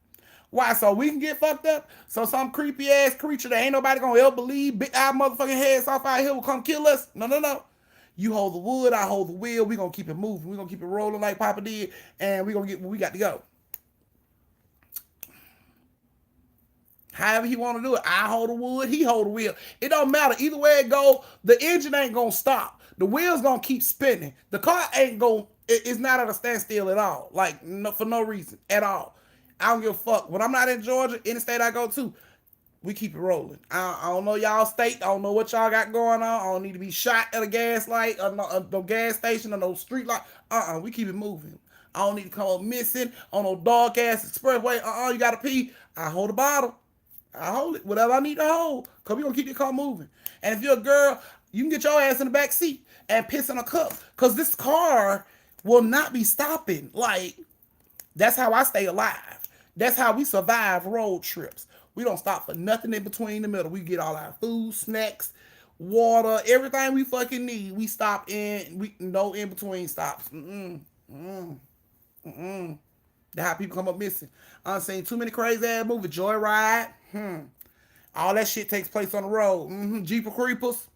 Speaker 1: Why? So we can get fucked up? So some creepy ass creature that ain't nobody gonna ever believe, big eye motherfucking heads off out here will come kill us? No. You hold the wood, I hold the wheel. We gonna keep it moving. We gonna keep it rolling like Papa did, and we gonna get where we got to go. However he want to do it, I hold the wood, he hold the wheel. It don't matter. Either way it go, the engine ain't gonna stop. The wheel's gonna keep spinning. The car ain't gonna. It's not at a standstill at all. Like for no reason at all. I don't give a fuck. When I'm not in Georgia, any state I go to, we keep it rolling. I don't know y'all state. I don't know what y'all got going on. I don't need to be shot at a gas light or no gas station or no street light. We keep it moving. I don't need to come up missing on no dog ass expressway. You gotta pee. I hold the bottle. I hold it. Whatever I need to hold. Cause we gonna keep your car moving. And if you're a girl, you can get your ass in the back seat and piss in a cup. Cause this car will not be stopping. Like, that's how I stay alive. That's how we survive road trips. We don't stop for nothing in between the middle. We get all our food, snacks, water, everything we fucking need. We stop in. We no in between stops. That's how people come up missing. I've seen too many crazy ass movies. Joyride. All that shit takes place on the road. Jeepers Creepers.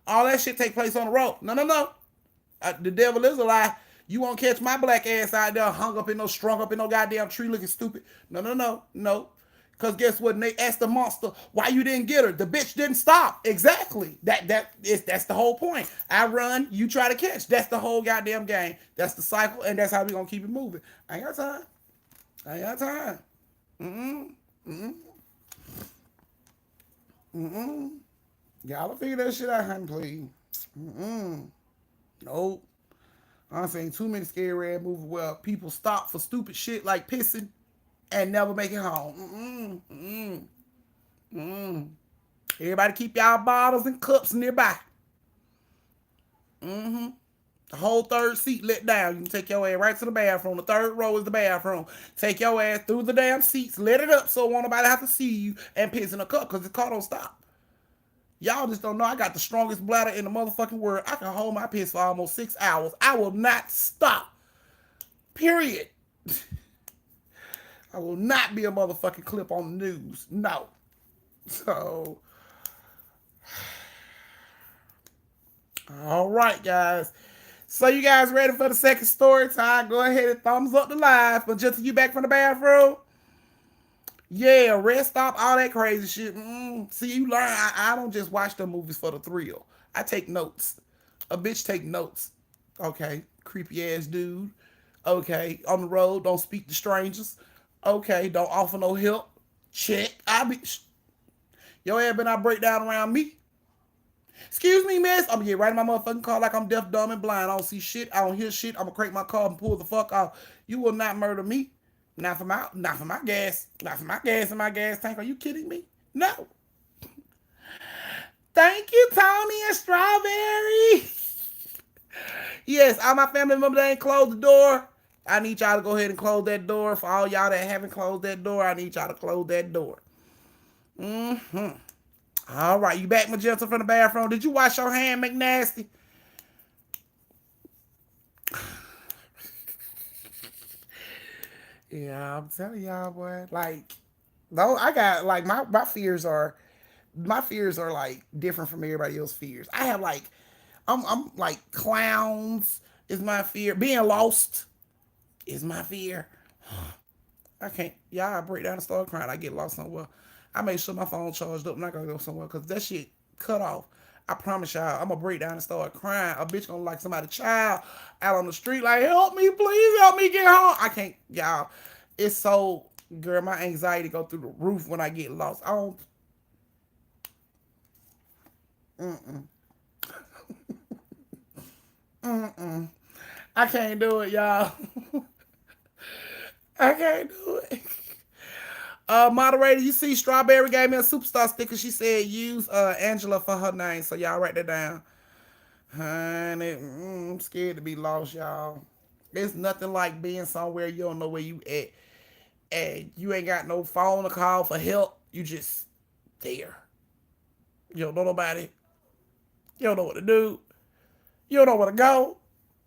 Speaker 1: All that shit takes place on the road. No. The devil is a lie. You won't catch my black ass out there strung up in no goddamn tree looking stupid. No. Because guess what? And they asked the monster, why you didn't get her? The bitch didn't stop. Exactly. That's the whole point. I run, you try to catch. That's the whole goddamn game. That's the cycle, and that's how we gonna keep it moving. I ain't got time. Y'all figure that shit out, honey, please. Nope. I'm saying too many scary ass movies where people stop for stupid shit like pissing and never make it home. Everybody keep y'all bottles and cups nearby. The whole third seat let down. You can take your ass right to the bathroom. The third row is the bathroom. Take your ass through the damn seats. Let it up so won't nobody have to see you and piss in a cup because the car don't stop. Y'all just don't know I got the strongest bladder in the motherfucking world. I can hold my piss for almost 6 hours. I will not stop. Period. I will not be a motherfucking clip on the news. No. So, all right, guys. So you guys ready for the second story time? Go ahead and thumbs up the live. But just you back from the bathroom? Yeah, rest stop, all that crazy shit. See, you learn. I don't just watch the movies for the thrill. I take notes. A bitch take notes. Okay, creepy ass dude. Okay, on the road, don't speak to strangers. Okay, don't offer no help. Check. Your ass better not break down around me. Excuse me, miss. I'm gonna get right in my motherfucking car like I'm deaf, dumb, and blind. I don't see shit. I don't hear shit. I'm gonna crank my car and pull the fuck off. You will not murder me. Not for my gas. Not for my gas in my gas tank. Are you kidding me? No. Thank you, Tony and Strawberry. Yes, all my family members ain't closed the door. I need y'all to go ahead and close that door. For all y'all that haven't closed that door, I need y'all to close that door. All right, you back, Magenta, from the bathroom. Did you wash your hand, McNasty? Yeah, I'm telling y'all, boy. Like, no, I got like my fears are like different from everybody else's fears. I have like, I'm like clowns is my fear. Being lost is my fear. I can't. Y'all break down and start crying. I get lost somewhere. I make sure my phone charged up. I'm not gonna go somewhere because that shit cut off. I promise y'all, I'm gonna break down and start crying. A bitch gonna like somebody's child out on the street, like, help me, please help me get home. I can't, y'all. It's so, girl, my anxiety go through the roof when I get lost. I don't. I can't do it, y'all. I can't do it. Moderator, you see Strawberry gave me a superstar sticker. She said use Angela for her name. So y'all write that down. Honey, I'm scared to be lost, y'all. There's nothing like being somewhere you don't know where you at. And you ain't got no phone to call for help. You just there. You don't know nobody. You don't know what to do. You don't know where to go.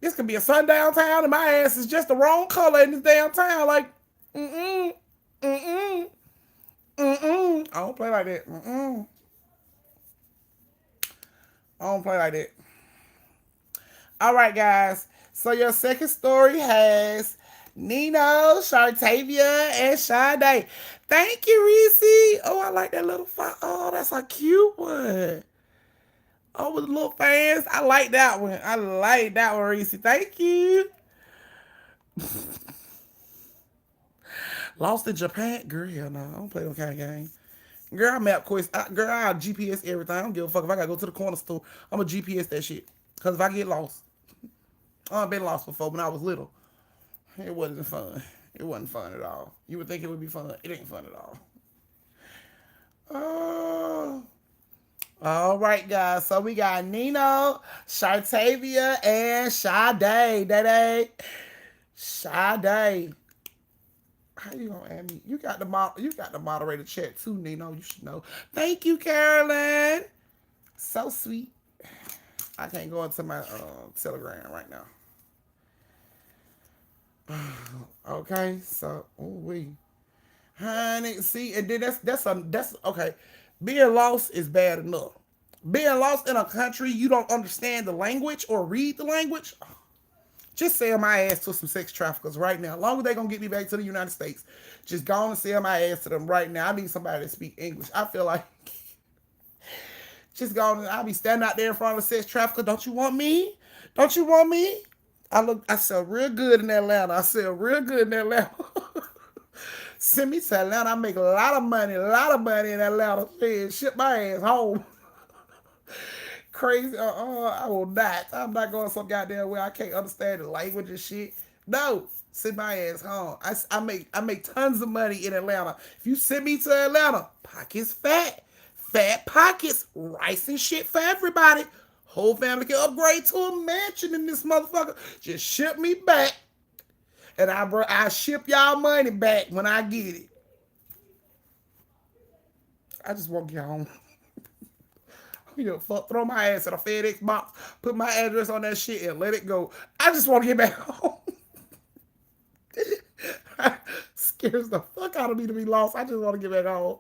Speaker 1: This could be a sundown town and my ass is just the wrong color in this damn town. Like, I don't play like that. I don't play like that. All right, guys. So your second story has Nino, Shartavia, and Sade. Thank you, Reese. Oh, I like that little oh, that's a cute one. Oh, with the little fans. I like that one. I like that one, Reese. Thank you. Lost in Japan? Girl, hell no. I don't play no kind of game. Girl, I map quest. Girl, I'll GPS everything. I don't give a fuck if I gotta go to the corner store. I'm gonna GPS that shit. Because if I get lost. I've been lost before when I was little. It wasn't fun. It wasn't fun at all. You would think it would be fun. It ain't fun at all. Oh. All right, guys. So we got Nino, Shartavia, and Sade. Day. Sade. How you gonna add me? You got the moderator chat too, Nino. You should know. Thank you, Carolyn. So sweet. I can't go into my Telegram right now. Okay, so we, honey, see, and then that's okay. Being lost is bad enough. Being lost in a country you don't understand the language or read the language, just sell my ass to some sex traffickers right now. As long as they gonna get me back to the United States, just go on and sell my ass to them right now. I need somebody to speak English. I feel like just go on and I'll be standing out there in front of a sex trafficker. Don't you want me? Don't you want me? I sell real good in Atlanta. I sell real good in Atlanta. Send me to Atlanta. I make a lot of money in Atlanta. Shit, ship my ass home. Crazy. I will not. I'm not going some goddamn way I can't understand the language and shit. No, send my ass home. I make tons of money in Atlanta. If you send me to Atlanta, pockets fat pockets, rice and shit for everybody. Whole family can upgrade to a mansion in this motherfucker. Just ship me back, and I ship y'all money back when I get it. I just want to get home. You know, fuck, throw my ass in a FedEx box, put my address on that shit, and let it go. I just want to get back home. Scares the fuck out of me to be lost. I just want to get back home.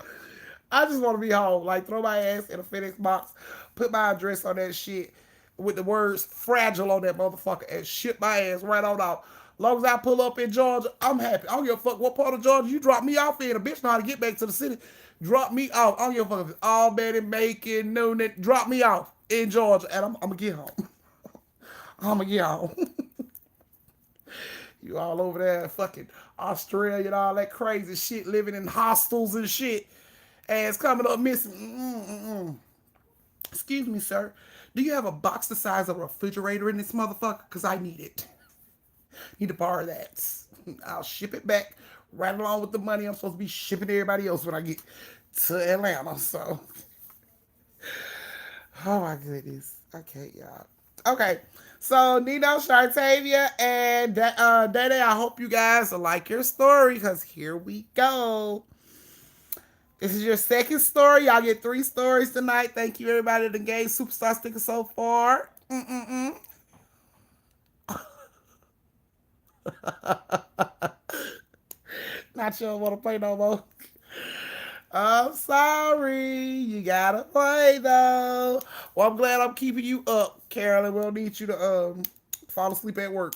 Speaker 1: I just want to be home. Like, throw my ass in a FedEx box, put my address on that shit with the words fragile on that motherfucker, and ship my ass right on out. Long as I pull up in Georgia, I'm happy. I don't give a fuck what part of Georgia you drop me off in. A bitch know how to get back to the city. Drop me off. I don't give a fuck if it's Albany, Macon, Noonan. Drop me off in Georgia, and I'm going to get home. I'm going to get home. You all over there fucking Australia and all that crazy shit, living in hostels and shit. Ass coming up missing. Excuse me, sir. Do you have a box the size of a refrigerator in this motherfucker? Because I need it. Need to borrow that. I'll ship it back right along with the money I'm supposed to be shipping to everybody else when I get to Atlanta. So, oh my goodness. Okay, y'all. Okay, so Nino, Shartavia, and Dede, I hope you guys like your story because here we go. This is your second story. Y'all get 3 stories tonight. Thank you, everybody that gave Superstar stickers so far. Not sure I want to play no more. I'm sorry. You gotta play though. Well, I'm glad I'm keeping you up, Carolyn. We don't need you to fall asleep at work.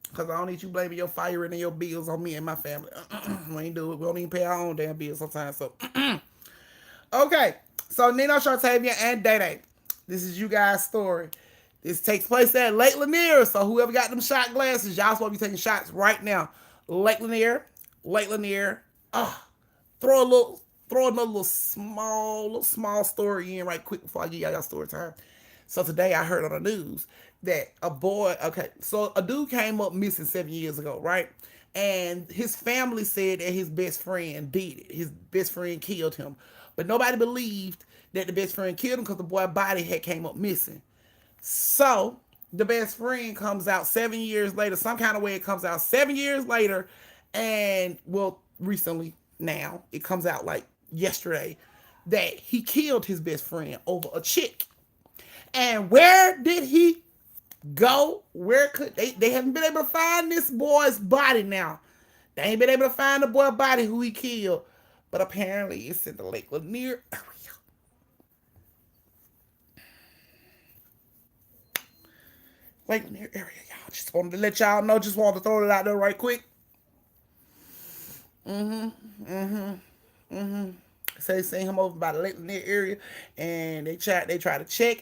Speaker 1: Because I don't need you blaming your fire and your bills on me and my family. We ain't do it. We don't even pay our own damn bills sometimes. So, okay. So, Nino, Shartavia, and Dede. This is you guys' story. This takes place at Lake Lanier. So, whoever got them shot glasses, y'all supposed to be taking shots right now. Lake Lanier. Throw another little small story in right quick before I give y'all story time. So today I heard on the news that so a dude came up missing 7 years ago, right? And his family said that his best friend did it. His best friend killed him. But nobody believed that the best friend killed him because the boy's body had came up missing. So the best friend comes out 7 years later, some kind of way it comes out 7 years later, and recently now, it comes out like yesterday, that he killed his best friend over a chick. And where did he go? Where could they haven't been able to find this boy's body now. They ain't been able to find the boy's body who he killed. But apparently it's in the Lake Lanier area. Lake Lanier area, y'all. Just wanted to let y'all know. Just wanted to throw it out there right quick. So they seen him over by the Lake Lanier area, and they try to check,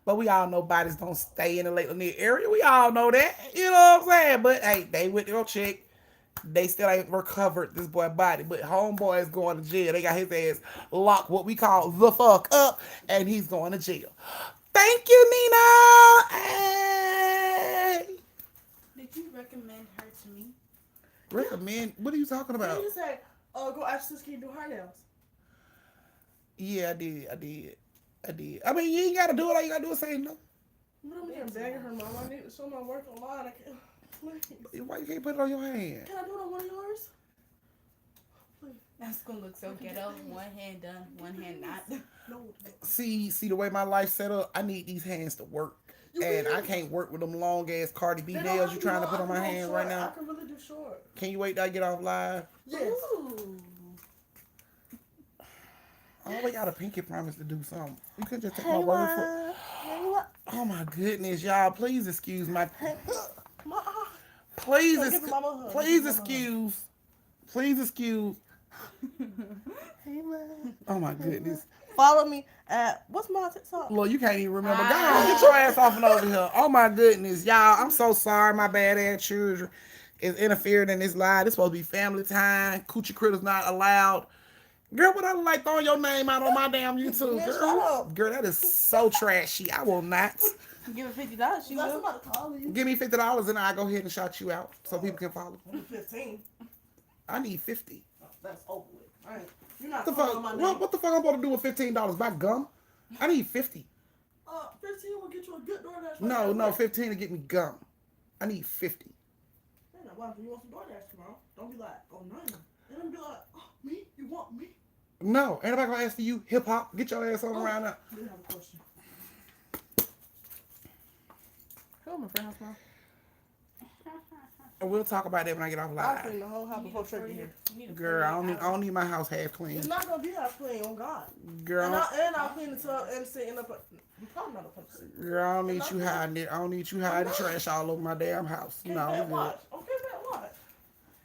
Speaker 1: but we all know bodies don't stay in the Lake Lanier area. We all know that, you know what I'm saying? But hey, they went to go check. They still ain't recovered this boy's body, but homeboy is going to jail. They got his ass locked, what we call the fuck up, and he's going to jail. Thank you, Nina. Hey.
Speaker 3: you recommend her to me?
Speaker 1: Recommend? What are you talking
Speaker 4: Then
Speaker 1: about?
Speaker 4: you say, go ask this kid to do her nails.
Speaker 1: Yeah, I did. I mean, you ain't gotta do it. All you gotta do is say no.
Speaker 4: But I'm here begging her, Mom. I need to show my work online. I can't. Please.
Speaker 1: Why you can't put it on your hand?
Speaker 4: Can I do it on one of yours? Please.
Speaker 3: That's gonna look so ghetto. One hand done, one hand not.
Speaker 4: No.
Speaker 1: See the way my life set up. I need these hands to work, and I can't work with them long ass Cardi B
Speaker 4: They don't
Speaker 1: nails
Speaker 4: have
Speaker 1: you
Speaker 4: to
Speaker 1: trying to
Speaker 4: do
Speaker 1: put on
Speaker 4: long.
Speaker 1: my
Speaker 4: I can
Speaker 1: hands
Speaker 4: go
Speaker 1: right
Speaker 4: short.
Speaker 1: now.
Speaker 4: I can really do short.
Speaker 1: Can you wait till I get off live?
Speaker 4: Yes.
Speaker 3: Ooh.
Speaker 1: Oh, we got a pinky promise to do something. You could just take my word for. Oh my goodness, y'all! Please excuse my. Please,
Speaker 4: Give her mama a hug.
Speaker 1: please
Speaker 4: Give her mama a hug.
Speaker 1: excuse. Please excuse. Oh my goodness.
Speaker 4: Follow me at what's my TikTok?
Speaker 1: Lord, you can't even remember. Go on, get your ass off and over here. Oh my goodness, y'all! I'm so sorry. My bad ass children is interfering in this live. This supposed to be family time. Coochie critters not allowed. Girl, what I look like throwing your name out on my damn YouTube,
Speaker 4: Man, shut
Speaker 1: girl?
Speaker 4: up.
Speaker 1: Girl, that is so trashy. I will not.
Speaker 3: Give her $50. She
Speaker 4: That's
Speaker 3: will.
Speaker 4: about to call you.
Speaker 1: Give me $50 and I'll go ahead and shout you out so people can follow.
Speaker 4: 15.
Speaker 1: I need 50.
Speaker 4: Oh, that's over with. All right. You're not
Speaker 1: What the
Speaker 4: calling my
Speaker 1: fuck?
Speaker 4: name.
Speaker 1: What the fuck I'm supposed to do with $15? Buy gum? I need 50.
Speaker 4: 15 will get you a good DoorDash.
Speaker 1: No, 15 to get me gum. I need 50.
Speaker 4: Man, why do you want some DoorDash tomorrow? Don't be like, oh, no. And then be like, oh, me? You want me?
Speaker 1: No, ain't nobody gonna ask for you. Hip hop, get your ass on around now.
Speaker 4: I do have a question.
Speaker 3: Hello, my friend. How's my?
Speaker 1: And we'll talk about that when I get off
Speaker 4: I'll
Speaker 1: live.
Speaker 4: clean the whole house before Trey get here.
Speaker 1: Girl, I don't need my house half clean.
Speaker 4: It's not gonna be half clean, on God.
Speaker 1: Girl,
Speaker 4: And I'll clean the tub and sitting up. I'm probably not a person.
Speaker 1: girl, I don't need you hiding it. I don't need you hiding trash all over my damn house.
Speaker 4: Keep
Speaker 1: No,
Speaker 4: that
Speaker 1: I'm good.
Speaker 4: watch. Okay, that watch.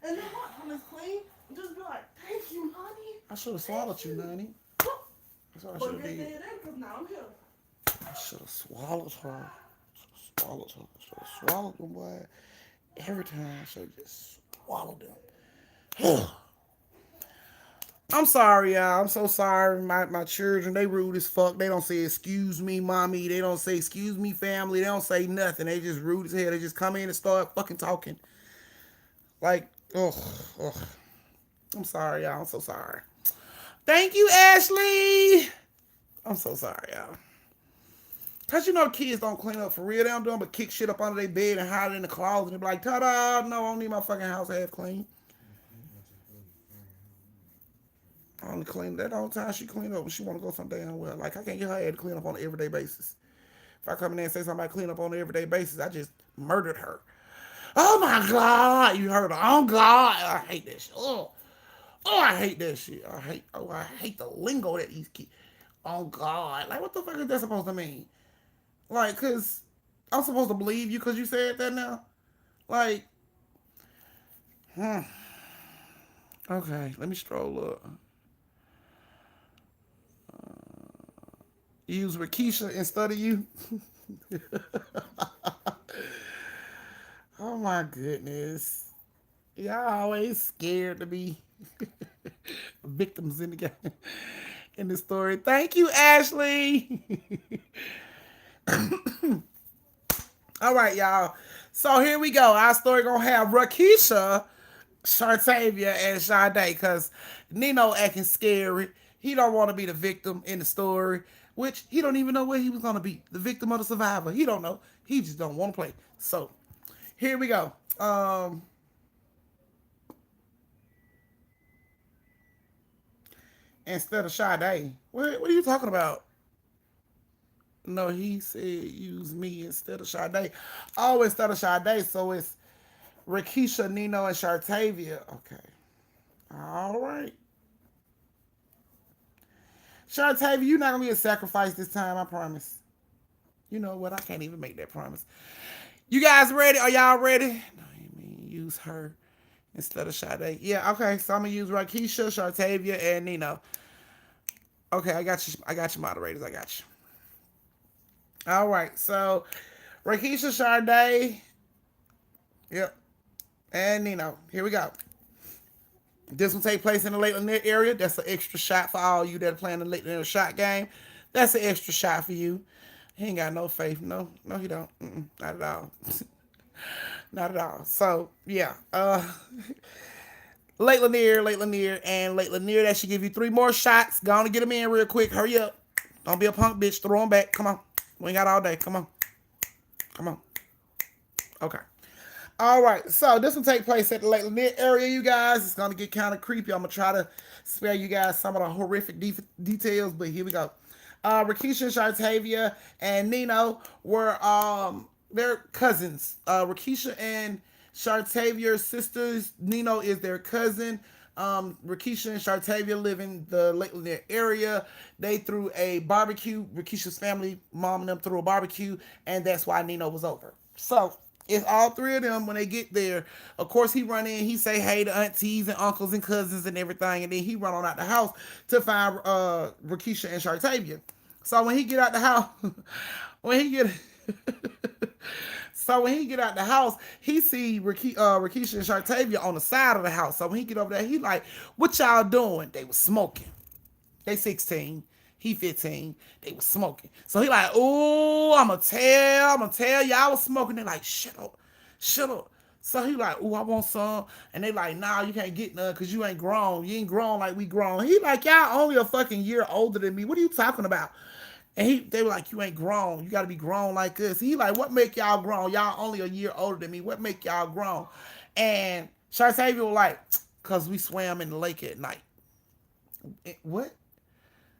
Speaker 4: And then watch when it's clean. Just be like, thank you, honey.
Speaker 1: I should have swallowed you, Nanny. That's what I
Speaker 4: But
Speaker 1: should have
Speaker 4: good thing
Speaker 1: did.
Speaker 4: it ain't, because now I'm here.
Speaker 1: I should have swallowed her. Swallowed her. Should have swallowed them, boy. Every time I should have just swallowed them. I'm sorry, y'all. I'm so sorry. My children, they rude as fuck. They don't say excuse me, mommy. They don't say excuse me, family. They don't say nothing. They just rude as hell. They just come in and start fucking talking. Like, ugh. I'm sorry, y'all. I'm so sorry. Thank you, Ashley. I'm so sorry, y'all. Cause you know kids don't clean up for real. They don't do them but kick shit up under their bed and hide it in the closet and be like, ta-da, no, I don't need my fucking house half clean. I only clean that the whole time she clean up when she want to go some damn well. Like, I can't get her head to clean up on an everyday basis. If I come in there and say somebody clean up on an everyday basis, I just murdered her. Oh my God, you heard her. Oh God, I hate that shit. Oh, I hate that shit. I hate the lingo that these kids. Oh God, like what the fuck is that supposed to mean? Like, cause I'm supposed to believe you because you said that now? Like, okay, let me stroll up. Use Rakisha instead of you. Oh my goodness. Y'all always scared to be victims in the game, in the story. Thank you, Ashley. All right, y'all. So here we go. Our story gonna have Rakisha, Shartavia, and Sade, because Nino acting scary. He don't want to be the victim in the story, which he don't even know where he was gonna be. The victim or the survivor. He don't know. He just don't want to play. So here we go. Instead of Sade. What are you talking about? No, he said use me instead of Sade. Oh, instead of Sade, so it's Rakisha, Nino, and Shartavia. Okay. All right. Shartavia, you're not going to be a sacrifice this time, I promise. You know what? I can't even make that promise. You guys ready? Are y'all ready? No, you mean use her instead of Sade. Yeah, okay. So I'm going to use Rakisha, Shartavia, and Nino. Okay, I got you. I got you, moderators. I got you. All right. So Rakisha, Sade. Yep. And Nino. Here we go. This will take place in the Lakeland Net area. That's an extra shot for all you that are playing the Lakeland Net shot game. That's an extra shot for you. He ain't got no faith. No, he don't. Not at all. Not at all. So yeah. Late Lanier, that should give you 3 more shots. Go on and get them in real quick. Hurry up. Don't be a punk bitch. Throw them back. Come on. We ain't got all day. Come on. Come on. Okay. All right. So this will take place at the Lake Lanier area, you guys. It's gonna get kind of creepy. I'm gonna try to spare you guys some of the horrific details, but here we go. Rakisha, Shartavia, and Nino were they're cousins. Rakisha and Shartavia are sisters. Nino is their cousin. Rakisha and Shartavia live in the Lake Lanier area. They threw a barbecue. Rakisha's family, mom and them threw a barbecue, and that's why Nino was over. So it's all 3 of them when they get there. Of course, he run in, he say hey to aunties and uncles and cousins and everything, and then he run on out the house to find Rakisha and Shartavia. So when he get out the house, when he get so when he get out the house, he see Rakisha and Shartavia on the side of the house. So when he get over there, he like, what y'all doing? They was smoking. They 16. He 15. They was smoking. So he like, oh, I'ma tell y'all was smoking. They like, shut up. So he like, oh, I want some. And they like, nah, you can't get none because you ain't grown. You ain't grown like we grown. He like, y'all only a fucking year older than me. What are you talking about? And they were like, you ain't grown. You got to be grown like us. He like, what make y'all grown? Y'all only a year older than me. What make y'all grown? And Shartavia was like, because we swam in the lake at night. What?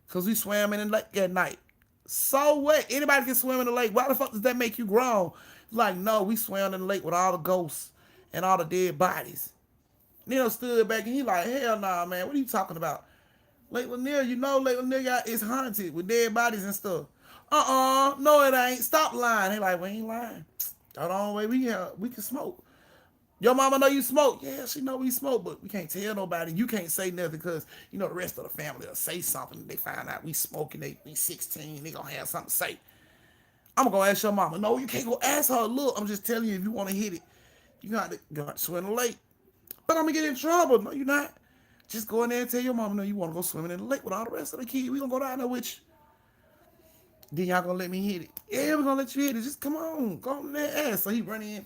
Speaker 1: Because we swam in the lake at night. So what? Anybody can swim in the lake. Why the fuck does that make you grown? Like, no, we swam in the lake with all the ghosts and all the dead bodies. Nino stood back and he like, hell nah, man. What are you talking about? Lake Lanier, you know Lake Lanier is haunted with dead bodies and stuff. No it ain't. Stop lying. They like, we ain't lying. The only way we can smoke. Your mama know you smoke. Yeah, she know we smoke, but we can't tell nobody. You can't say nothing because, you know, the rest of the family will say something. They find out we smoking, we 16, they gonna have something to say. I'm gonna go ask your mama. No, you can't go ask her. Look, I'm just telling you, if you want to hit it, you got to swim in the lake. But I'm gonna get in trouble. No, you're not. Just go in there and tell your mama, no, you want to go swimming in the lake with all the rest of the kids. We gonna go down there with you. Then y'all gonna let me hit it. Yeah, we're gonna let you hit it. Just come on. Go in there. So he run in.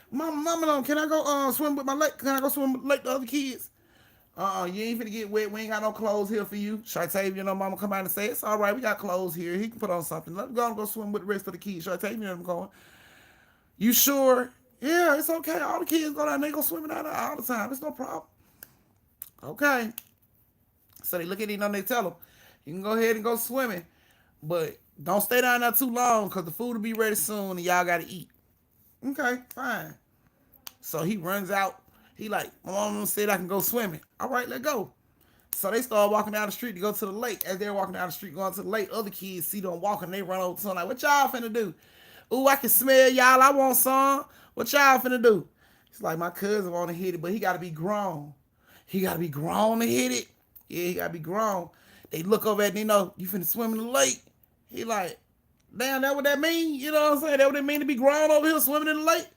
Speaker 1: Mama, can I go swim with my lake? Can I go swim with the lake the other kids? You ain't finna get wet. We ain't got no clothes here for you. Shartavia, mama come out and say, it's all right. We got clothes here. He can put on something. Let him go and go swim with the rest of the kids. Shartavia, them going. You sure? Yeah, it's okay. All the kids go down there, go swimming out there all the time. It's no problem. Okay. So they look at him and they tell him, you can go ahead and go swimming, but don't stay down there too long because the food will be ready soon and y'all got to eat. Okay, fine. So he runs out. He like, my mom said I can go swimming. All right, let's go. So they start walking down the street to go to the lake. As they're walking down the street going to the lake, other kids see them walking. They run over to them like, what y'all finna do? Ooh, I can smell y'all. I want some. What y'all finna do? It's like, my cousin want to hit it, but he got to be grown. He got to be grown to hit it. Yeah, he got to be grown. They look over at Nino, you finna swim in the lake. He like, damn, that what that mean? You know what I'm saying? That what it mean to be grown over here swimming in the lake?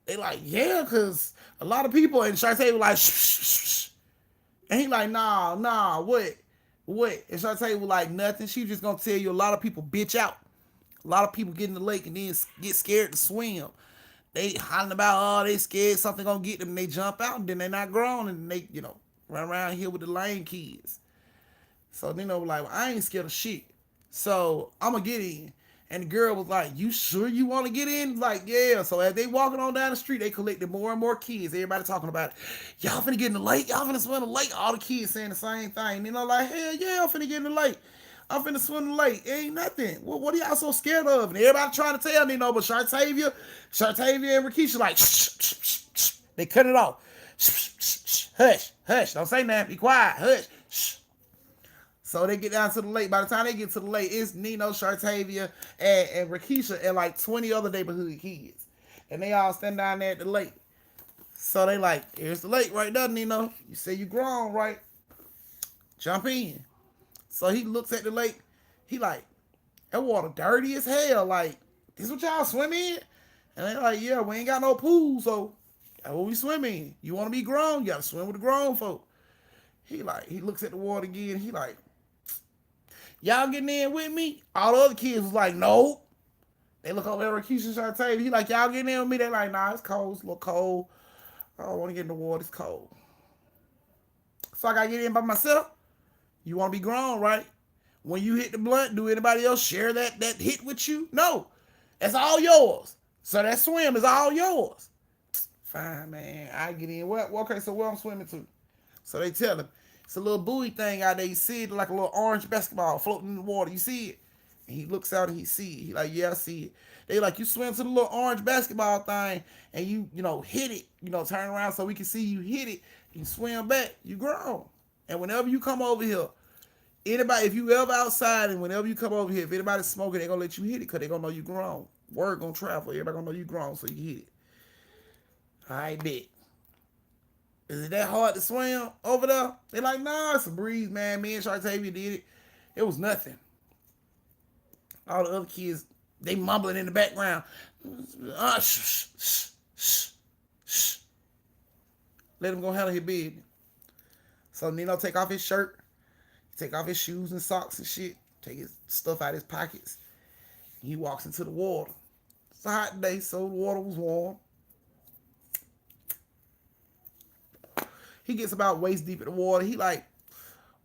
Speaker 1: They like, yeah, because a lot of people, and Shartavia was like, shh, shh, shh. And he like, nah, what? And Shartavia was like, nothing. She just going to tell you a lot of people bitch out. A lot of people get in the lake and then get scared to swim. They hollering about, they scared something going to get them. And they jump out and then they not grown and they, run around here with the lame kids. So Nino was like, well, I ain't scared of shit. So I'm going to get in. And the girl was like, you sure you want to get in? Like, yeah. So as they walking on down the street, they collected more and more kids. Everybody talking about it. Y'all finna get in the lake? Y'all finna swim in the lake? All the kids saying the same thing. And like, hell yeah, I'm finna get in the lake. I'm finna swim in the lake. It ain't nothing. What are y'all so scared of? And everybody trying to tell me, but Shartavia and Rakisha like, shh, shh, shh, shh. They cut it off. Shh, shh, shh, shh. Hush, hush. Don't say nothing. Be quiet. Hush. Shh. So they get down to the lake. By the time they get to the lake, it's Nino, Shartavia, and Rakisha, and like 20 other neighborhood kids. And they all stand down there at the lake. So they like, here's the lake right there, Nino. You say you grown, right? Jump in. So he looks at the lake. He like, that water dirty as hell. Like, this what y'all swim in? And they like, yeah, we ain't got no pool, so that's what we swim in. You want to be grown? You got to swim with the grown folk. He looks at the water again. He like, y'all getting in with me? All the other kids was like, no. They look over at Keisha Shartavia. He like, y'all getting in with me? They like, nah, it's cold. It's a little cold. I don't want to get in the water. It's cold. So I got to get in by myself. You want to be grown, right? When you hit the blunt, do anybody else share that hit with you? No. That's all yours. So that swim is all yours. Fine, man. I get in. Well, okay, so where I'm swimming to? So they tell him, it's a little buoy thing out there. You see it like a little orange basketball floating in the water. You see it? And he looks out and he see it. He like, yeah, I see it. They like, you swim to the little orange basketball thing and you hit it, turn around so we can see you hit it. You swim back. You grown. And whenever you come over here, anybody, if you ever outside and whenever you come over here, if anybody's smoking, they're going to let you hit it because they're going to know you grown. Word going to travel. Everybody going to know you grown so you hit it. All right, bet. Is it that hard to swim over there? They're like, nah, it's a breeze, man. Me and Shartavia did it. It was nothing. All the other kids, they mumbling in the background. Shh, shh, shh, shh. Let him go handle his business. So Nino take off his shirt, take off his shoes and socks and shit, take his stuff out of his pockets. He walks into the water. It's a hot day, so the water was warm. He gets about waist deep in the water. He like,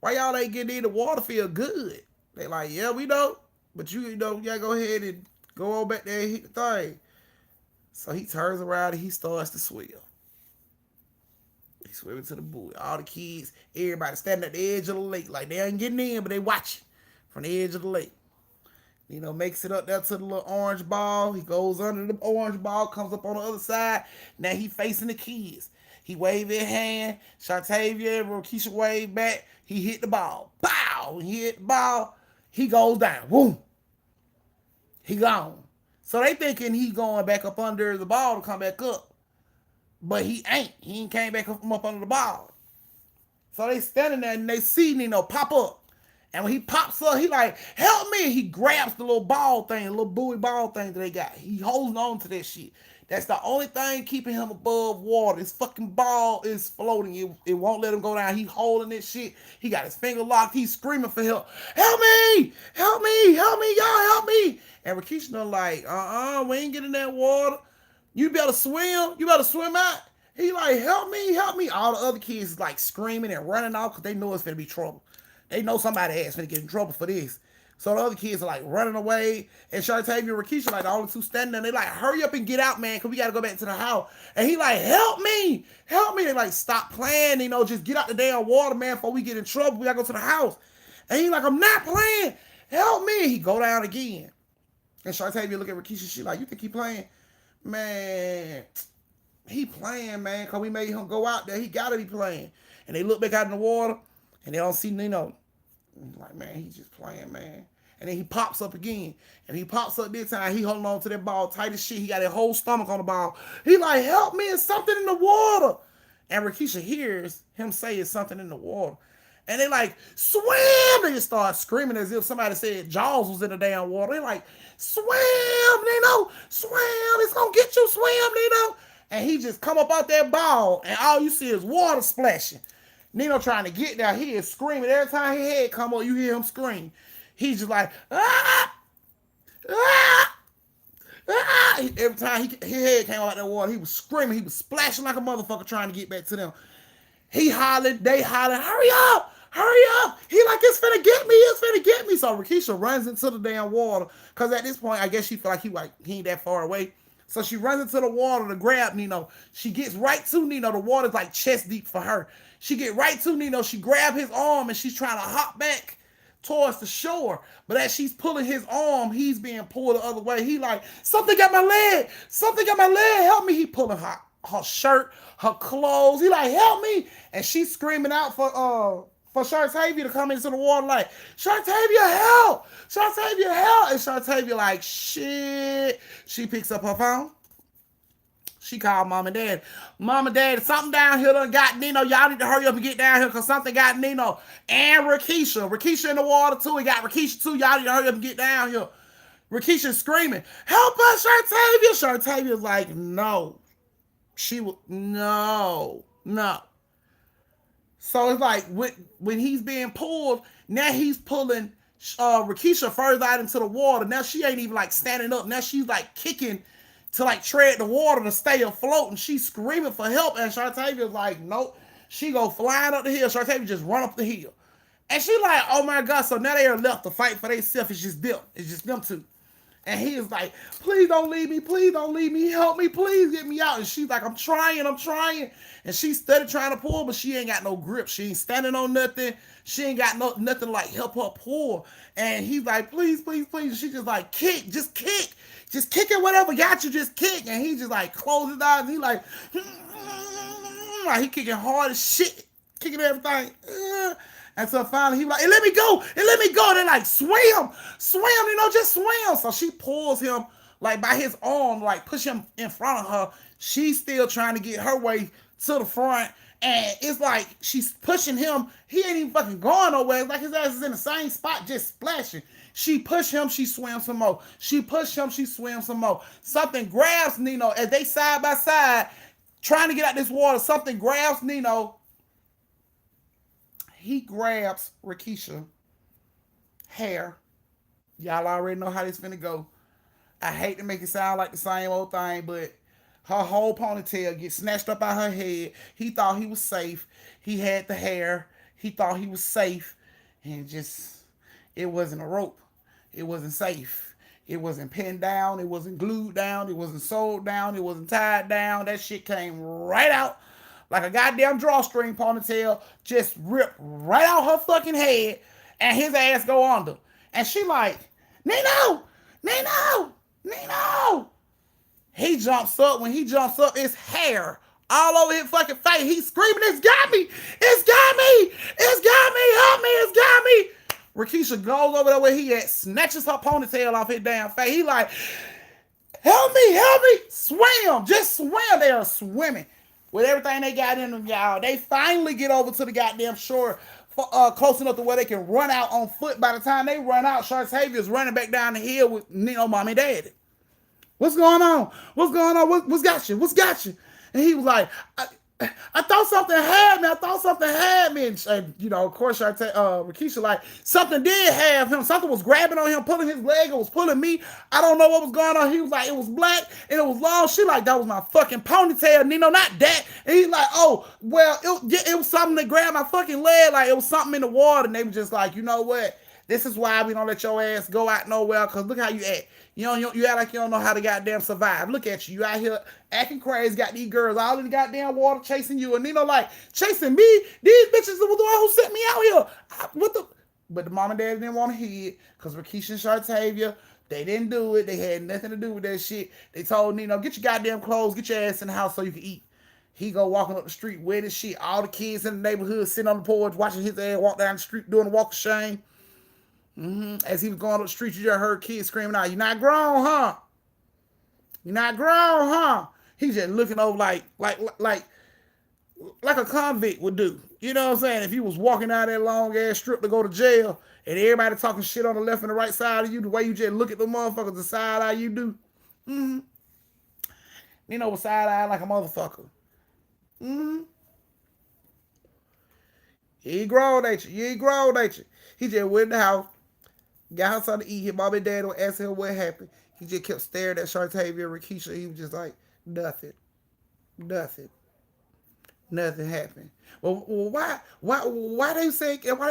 Speaker 1: why y'all ain't getting in the water? Feel good. They like, yeah, we know. But you gotta go ahead and go on back there and hit the thing. So he turns around and he starts to swim. He's swimming to the buoy. All the kids, everybody standing at the edge of the lake. Like they ain't getting in, but they watching from the edge of the lake. Makes it up there to the little orange ball. He goes under the orange ball, comes up on the other side. Now he facing the kids. He waved his hand. Shartavia and Rokisha waved back. He hit the ball. Bow! When he hit the ball, he goes down. Boom! He gone. So they thinking he going back up under the ball to come back up. But he ain't. He ain't came back up under the ball. So they standing there and they see Nino pop up. And when he pops up, he like, help me. He grabs the little ball thing, the little buoy ball thing that they got. He holding on to that shit. That's the only thing keeping him above water. His fucking ball is floating. It won't let him go down. He holding this shit. He got his finger locked. He's screaming for help. Help me! Help me! Help me! Y'all help me! And Rikisha like, we ain't getting that water. You better swim. You better swim out. He like, help me, help me. All the other kids is like screaming and running off because they know it's going to be trouble. They know somebody ass going to get in trouble for this. So the other kids are like running away. And Shartavia and Rikisha like the only two standing there. They like, hurry up and get out, man, because we got to go back to the house. And he like, help me. Help me. They like, stop playing. Just get out the damn water, man, before we get in trouble. We got to go to the house. And he like, I'm not playing. Help me. He go down again. And Shartavia look at Rikisha. She like, you think he playing? Man, he playing, man, because we made him go out there. He got to be playing. And they look back out in the water, and they don't see Nino. Like, man, he's just playing, man. And then he pops up again. And he pops up this time. He holding on to that ball tight as shit. He got his whole stomach on the ball. He like, help me, it's something in the water. And Rikisha hears him say it's something in the water. And they like, swim! They just start screaming as if somebody said Jaws was in the damn water. They like, swim, Nino! Swim! It's gonna get you, swim, Nino! And he just come up out that ball, and all you see is water splashing. Nino trying to get there. He is screaming. Every time his head come up, you hear him scream. He's just like, ah! Ah! Ah! Every time his head came out that water, he was screaming. He was splashing like a motherfucker trying to get back to them. He hollered. They hollered, hurry up! Hurry up! He like, it's finna get me. It's finna get me. So Rikisha runs into the damn water. Because at this point, I guess she feel like he ain't that far away. So she runs into the water to grab Nino. She gets right to Nino. The water's like chest deep for her. She get right to Nino. She grab his arm and she's trying to hop back towards the shore. But as she's pulling his arm, he's being pulled the other way. He like, something got my leg. Something got my leg. Help me. He pulling her shirt, her clothes. He like, help me. And she's screaming out for Shartavia to come into the water like, Shartavia, help! Shartavia, help! And Shartavia like, shit. She picks up her phone. She called mom and dad. Mom and dad, something down here done got Nino. Y'all need to hurry up and get down here because something got Nino. And Rikisha. Rikisha in the water too. We got Rikisha too. Y'all need to hurry up and get down here. Rikisha screaming, help us, Shartavia. Shartavia's like, no. She will, no. So it's like when he's being pulled, now he's pulling Rakisha further out into the water. Now she ain't even like standing up. Now she's like kicking to like tread the water to stay afloat, and she's screaming for help. And Shartavia's like, nope. She go flying up the hill. Shartavia just run up the hill. And she like, oh my God. So now they are left to fight for themselves. It's just them. It's just them two. And he is like, please don't leave me. Please don't leave me. Help me. Please get me out. And she's like, I'm trying. And she's steady trying to pull, but she ain't got no grip. She ain't standing on nothing. She ain't got nothing like help her pull. And he's like, please, please, please. And she just like, kick. Just kick. Just kick it, whatever got you. Just kick. And he just like closes his eyes. And he like he kicking hard as shit. Kicking everything. And so finally he was like, hey, let me go. And let me go. And they're like, swim, just swim. So she pulls him like by his arm, like push him in front of her. She's still trying to get her way to the front. And it's like she's pushing him. He ain't even fucking going nowhere. It's like his ass is in the same spot, just splashing. She pushed him, she swims some more. She pushed him, she swims some more. Something grabs Nino as they side by side, trying to get out this water. Something grabs Nino. He grabs Rakisha hair. Y'all already know how this finna go. I hate to make it sound like the same old thing, but her whole ponytail gets snatched up out her head. He thought he was safe. He had the hair. He thought he was safe. And just, it wasn't a rope. It wasn't safe. It wasn't pinned down. It wasn't glued down. It wasn't sewed down. It wasn't tied down. That shit came right out like a goddamn drawstring ponytail, just ripped right out her fucking head, and his ass go under. And she like, Nino! He jumps up. When he jumps up, it's hair all over his fucking face. He's screaming, it's got me! Help me! Rakisha goes over there where he at, snatches her ponytail off his damn face. He like, help me! Swim! Just swim! They are swimming with everything they got in them, y'all. They finally get over to the goddamn shore, close enough to where they can run out on foot. By the time they run out, Shartavia's running back down the hill with Nino, mommy, daddy. What's going on? What's got you? And he was like, I thought something had me. And you know, of course, Rakisha like, something did have him. Something was grabbing on him, pulling his leg. It was pulling me. I don't know what was going on. He was like, it was black and it was long. She like, that was my fucking ponytail, Nino, not that. And he's like, oh, well, it was something that grabbed my fucking leg. Like, it was something in the water. And they were just like, you know what? This is why we don't let your ass go out nowhere, because look how you act. You act like you don't know how to goddamn survive. Look at you. You out here acting crazy, got these girls all in the goddamn water chasing you. And Nino like, chasing me? These bitches were the one who sent me out here. But the mom and dad didn't want to hear it, because Rakisha and Shartavia, they didn't do it. They had nothing to do with that shit. They told Nino, get your goddamn clothes, get your ass in the house so you can eat. He go walking up the street wet as shit. All the kids in the neighborhood sitting on the porch watching his ass walk down the street doing the walk of shame. As he was going up the street, you just heard kids screaming out, "You're not grown, huh? You're not grown, huh?" He's just looking over like a convict would do. You know what I'm saying? If he was walking down that long ass strip to go to jail, and everybody talking shit on the left and the right side of you, the way you just look at the motherfuckers, the side eye you do. You know, with side eye like a motherfucker. You ain't grown, ain't you? He just went in the house, got her something to eat. His mom and dad don't ask him what happened. He just kept staring at Shartavia and Rakisha. He was just like, nothing happened. Well, why they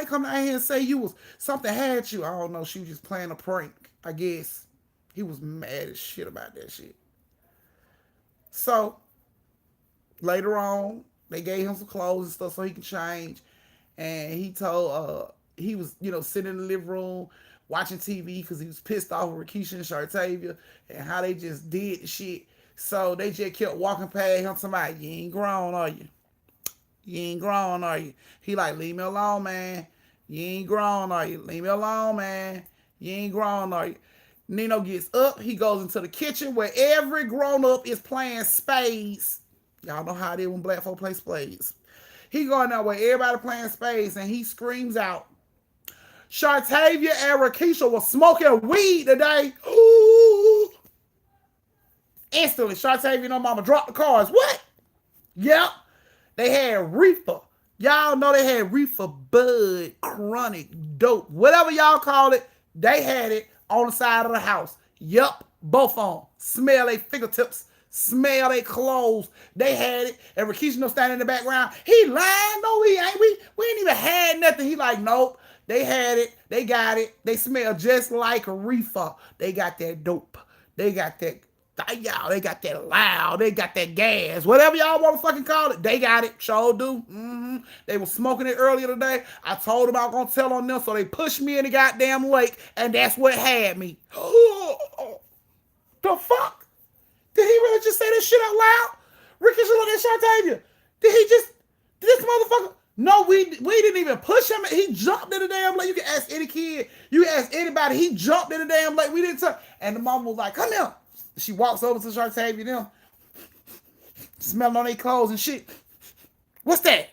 Speaker 1: come down here and say you was something had you? I don't know. She was just playing a prank, I guess. He was mad as shit about that shit. So later on, they gave him some clothes and stuff so he can change. And he told, he was, sitting in the living room watching TV because he was pissed off with Rakisha and Shartavia and how they just did the shit. So they just kept walking past him. Somebody, you ain't grown, are you? He like, leave me alone, man. You ain't grown, are you? Leave me alone, man. You ain't grown, are you? Nino gets up. He goes into the kitchen where every grown-up is playing spades. Y'all know how it is when black folk play spades. He going there where everybody playing spades, and he screams out, Shartavia and Rakisha was smoking weed today. Ooh. Instantly, Shartavia and her mama dropped the cards. What? Yep. They had reefer Y'all know they had reefer, bud, chronic, dope, whatever y'all call it. They had it on the side of the house. Yup, both of them. Smell their fingertips, smell their clothes. They had it. And Rikishi standing in the background. He lying. No, he ain't. We ain't even had nothing. He like, nope. They had it. They got it. They smell just like a reefer. They got that dope. They got that. Y'all, they got that loud. They got that gas. Whatever y'all want to fucking call it, they got it. Sure do. They were smoking it earlier today. I told them I was going to tell on them, so they pushed me in the goddamn lake, and that's what had me. The fuck? Did he really just say this shit out loud? Ricky should look at Shartavia. Did this motherfucker? No, we didn't even push him. He jumped in the damn lake. You can ask any kid. You can ask anybody. He jumped in the damn lake. We didn't touch. And the mom was like, come here. She walks over to Shartavia, them smelling on their clothes and shit. What's that?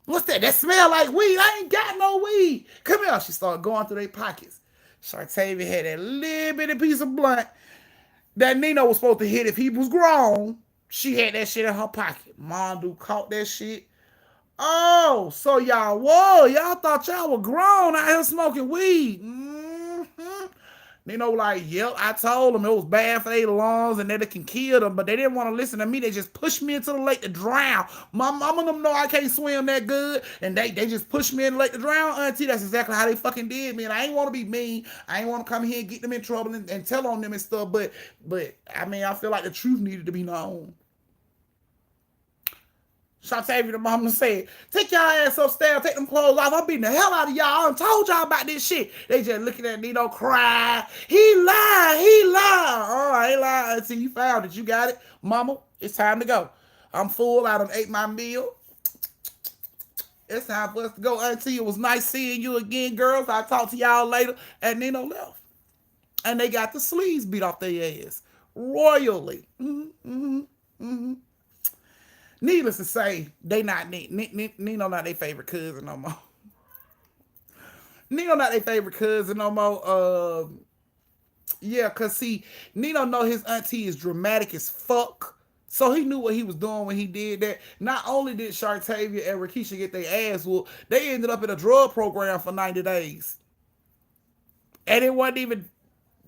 Speaker 1: What's that? That smell like weed. I ain't got no weed. Come here. She started going through their pockets. Shartavia had that little bitty piece of blunt that Nino was supposed to hit if he was grown. She had that shit in her pocket. Mondu caught that shit. Oh, so y'all thought y'all were grown out here smoking weed. Nino like, yep, I told them it was bad for their lungs and that it can kill them, but they didn't want to listen to me. They just pushed me into the lake to drown. My mama and them know I can't swim that good, and they just pushed me in the lake to drown, auntie. That's exactly how they fucking did me, and I ain't want to be mean. I ain't want to come here and get them in trouble and tell on them and stuff, but I mean, I feel like the truth needed to be known. Shartavia, the mama said, take y'all ass upstairs, take them clothes off. I'm beating the hell out of y'all. I told y'all about this shit. They just looking at Nino cry. He lied. Oh, I ain't lying until you found it. You got it? Mama, it's time to go. I'm full. I done ate my meal. It's time for us to go, auntie. It was nice seeing you again, girls. I'll talk to y'all later. And Nino left. And they got the sleeves beat off their ass. Royally. Needless to say, Nino not their favorite cousin no more. Nino not their favorite cousin no more. Yeah, cause see, Nino know his auntie is dramatic as fuck. So he knew what he was doing when he did that. Not only did Shartavia and Rikishi get their ass whooped, they ended up in a drug program for 90 days. And it wasn't even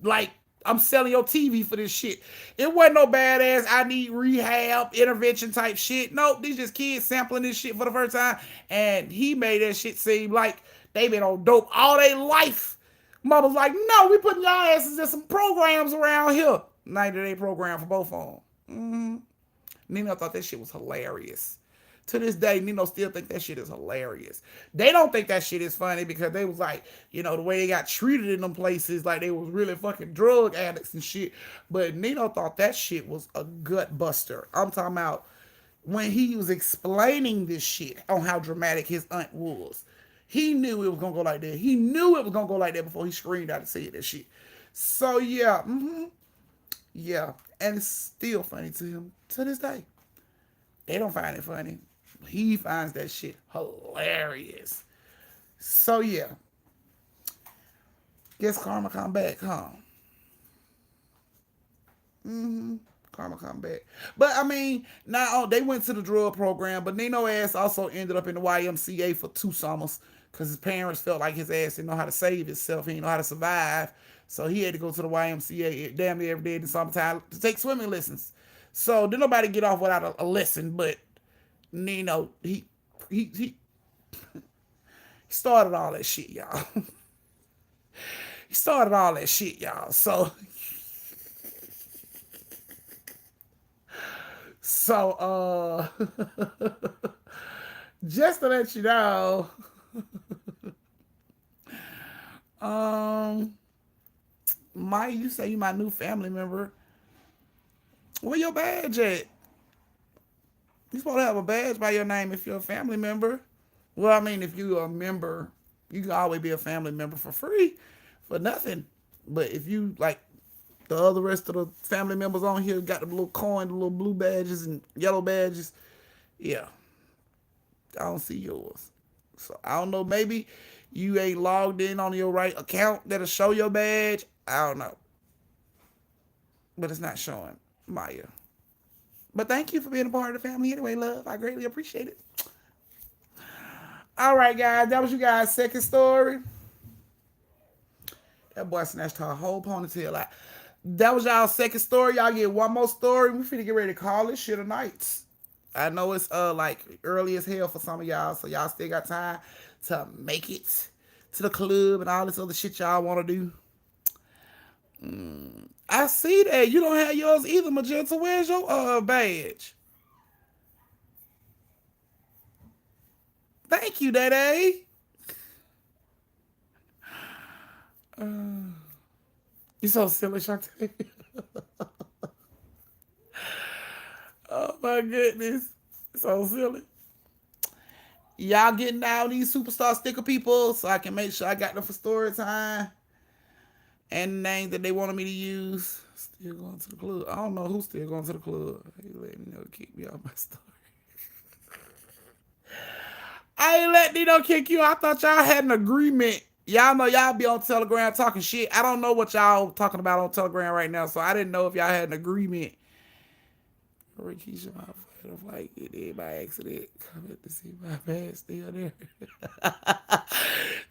Speaker 1: like, I'm selling your TV for this shit. It wasn't no badass, I need rehab, intervention type shit. Nope, these just kids sampling this shit for the first time. And he made that shit seem like they been on dope all their life. Mama's like, no, we putting y'all asses in some programs around here. 90-day program for both of them. Nino thought that shit was hilarious. To this day, Nino still think that shit is hilarious. They don't think that shit is funny because they was like, you know, the way they got treated in them places, like they was really fucking drug addicts and shit. But Nino thought that shit was a gut buster. I'm talking about when he was explaining this shit on how dramatic his aunt was. He knew it was going to go like that. He knew it was going to go like that before he screamed out and said that shit. So, yeah. Yeah. And it's still funny to him to this day. They don't find it funny. He finds that shit hilarious. So, yeah. Guess karma come back, huh? Karma come back. But, I mean, now they went to the drug program, but Nino ass also ended up in the YMCA for 2 summers because his parents felt like his ass didn't know how to save himself. He didn't know how to survive. So he had to go to the YMCA damn near every day in the summertime to take swimming lessons. So didn't nobody get off without a lesson, but Nino, he started all that shit, y'all. He started all that shit, y'all. So just to let you know, Mike, you say you my new family member. Where your badge at? You're supposed to have a badge by your name if you're a family member. Well, I mean, if you're a member, you can always be a family member for free, for nothing. But if you, like the other rest of the family members on here, got the little coin, the little blue badges and yellow badges, yeah, I don't see yours. So, I don't know, maybe you ain't logged in on your right account that'll show your badge. I don't know. But it's not showing, Maya. But thank you for being a part of the family anyway, love. I greatly appreciate it. All right, guys. That was you guys' second story. That boy snatched her whole ponytail out. That was y'all second story. Y'all get one more story. We finna get ready to call this shit a night. I know it's like early as hell for some of y'all, so y'all still got time to make it to the club and all this other shit y'all want to do. I see that you don't have yours either, Magenta. Where's your badge? Thank you, Daddy. You so silly, Shantae. Oh my goodness. So silly. Y'all getting down these superstar sticker people so I can make sure I got them for story time. And the name that they wanted me to use. Still going to the club. I don't know who's still going to the club. He let me know to kick me off my story. I ain't let Nino kick you. I thought y'all had an agreement. Y'all know y'all be on Telegram talking shit. I don't know what y'all talking about on Telegram right now, so I didn't know if y'all had an agreement. Rikisha, my friend, I'm like, it did by accident. Coming to see my badge still there.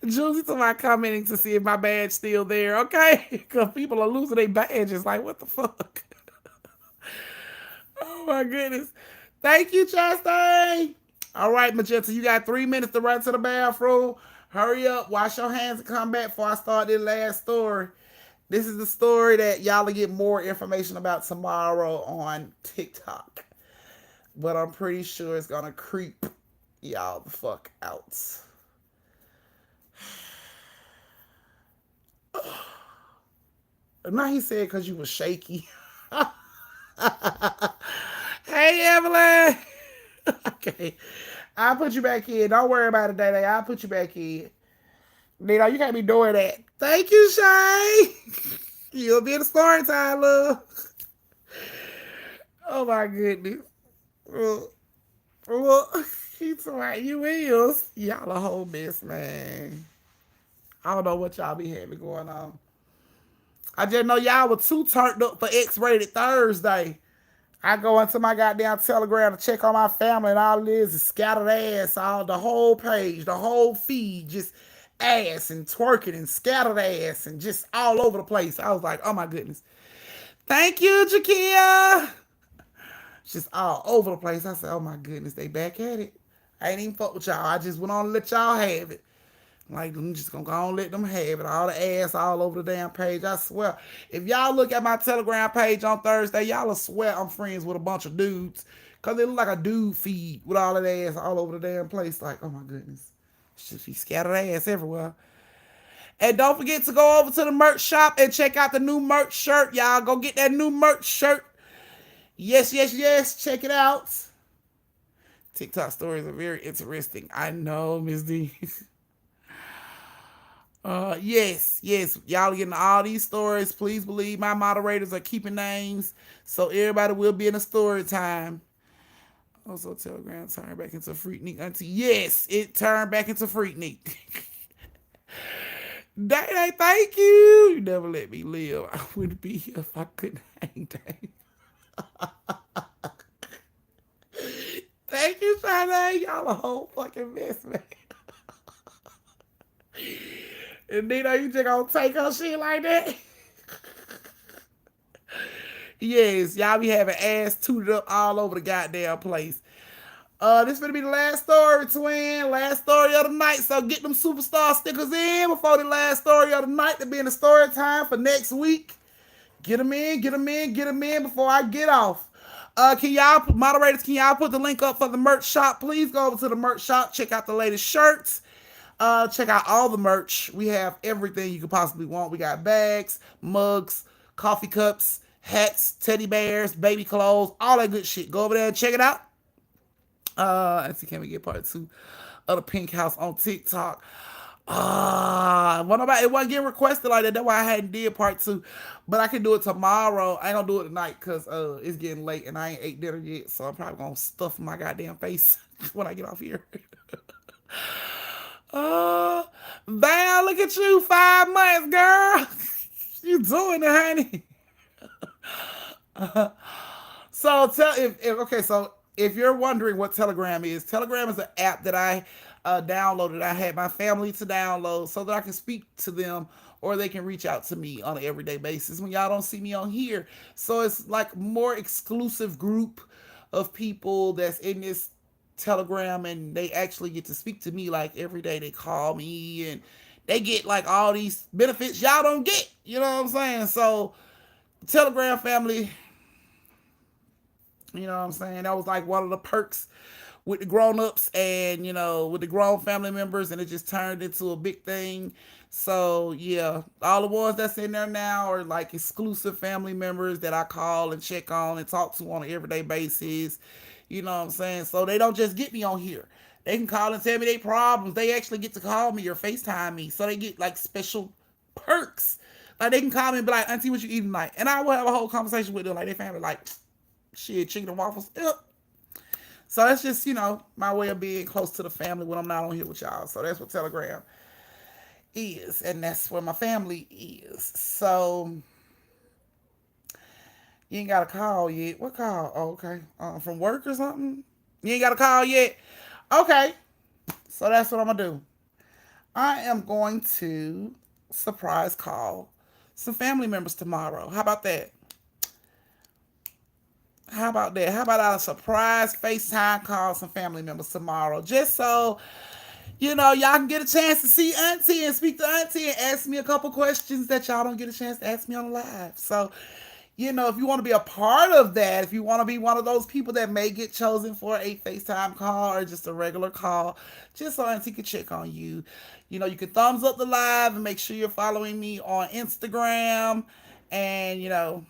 Speaker 1: Josie to my commenting to see if my badge still there, okay? Because people are losing their badges. Like, what the fuck? Oh my goodness. Thank you, Chastain. All right, Magenta, you got 3 minutes to run to the bathroom. Hurry up, wash your hands and come back before I start this last story. This is the story that y'all will get more information about tomorrow on TikTok. But I'm pretty sure it's going to creep y'all the fuck out. Now he said because you was shaky. Hey, Evelyn. Okay. I'll put you back in. Don't worry about it, Day. I'll put you back in. Nino, you can't be doing that. Thank you, Shay. You'll be in the story time, love. Oh, my goodness. He's right. You is. Y'all a whole mess, man. I don't know what y'all be having going on. I just know y'all were too turned up for X-Rated Thursday. I go into my goddamn Telegram to check on my family, and all it is scattered ass, all the whole page, the whole feed, just ass and twerking and scattered ass and just all over the place. I was like, oh my goodness. Thank you, Jakia. Just all over the place. I said, oh my goodness, they back at it. I ain't even fuck with y'all. I just went on to let y'all have it. Like, I'm just gonna go and let them have it. All the ass all over the damn page. I swear. If y'all look at my Telegram page on Thursday, y'all will swear I'm friends with a bunch of dudes. Because it look like a dude feed with all that ass all over the damn place. Like, oh my goodness. She scattered ass everywhere. And don't forget to go over to the merch shop and check out the new merch shirt. Y'all go get that new merch shirt. Yes, yes, yes. Check it out. TikTok stories are very interesting. I know, Miss D. Yes. Y'all getting all these stories. Please believe my moderators are keeping names. So everybody will be in a story time. Also, Telegram turned back into Freaknik Auntie. Yes, it turned back into Freaknik. Day, thank you. You never let me live. I wouldn't be here if I couldn't hang, Day. Thank you, Shanae. Y'all a whole fucking mess, man. And Nino, you just gonna take her shit like that? Yes, y'all be having ass tooted up all over the goddamn place. This gonna be the last story, twin. Last story of the night. So get them superstar stickers in before the last story of the night to be in the story time for next week. Get them in before I get off. Can y'all, moderators, put the link up for the merch shop? Please go over to the merch shop. Check out the latest shirts. Check out all the merch. We have everything you could possibly want. We got bags, mugs, coffee cups, hats, teddy bears, baby clothes, all that good shit. Go over there and check it out. Let's see, can we get part 2 of the Pink House on TikTok? It wasn't getting requested like that. That's why I hadn't did part 2. But I can do it tomorrow. I ain't gonna do it tonight because it's getting late and I ain't ate dinner yet. So I'm probably gonna stuff my goddamn face when I get off here. Val, look at you, 5 months, girl. You doing it, honey? So if you're wondering what Telegram is an app that I downloaded. I had my family to download so that I can speak to them or they can reach out to me on an everyday basis when y'all don't see me on here. So it's like more exclusive group of people that's in this Telegram, and they actually get to speak to me like every day. They call me and they get like all these benefits y'all don't get. You know what I'm saying? So Telegram family, you know what I'm saying? That was like one of the perks with the grown-ups and, you know, with the grown family members, and it just turned into a big thing. So yeah, all the ones that's in there now are like exclusive family members that I call and check on and talk to on an everyday basis. You know what I'm saying? So they don't just get me on here. They can call and tell me their problems. They actually get to call me or FaceTime me. So they get like special perks. Like they can call me and be like, Auntie, what you eating tonight? And I will have a whole conversation with them. Like they family like, shit, chicken and waffles. Yep. So that's just, you know, my way of being close to the family when I'm not on here with y'all. So that's what Telegram is. And that's where my family is. So you ain't got a call yet. What call? Oh, okay. From work or something? You ain't got a call yet? Okay. So that's what I'm going to do. I am going to surprise call some family members tomorrow. How about that? How about that? How about I surprise FaceTime call some family members tomorrow? Just so, you know, y'all can get a chance to see Auntie and speak to Auntie and ask me a couple questions that y'all don't get a chance to ask me on live. So, you know, if you want to be a part of that, if you want to be one of those people that may get chosen for a FaceTime call or just a regular call, just so Auntie can check on you. You know, you can thumbs up the live and make sure you're following me on Instagram. And, you know,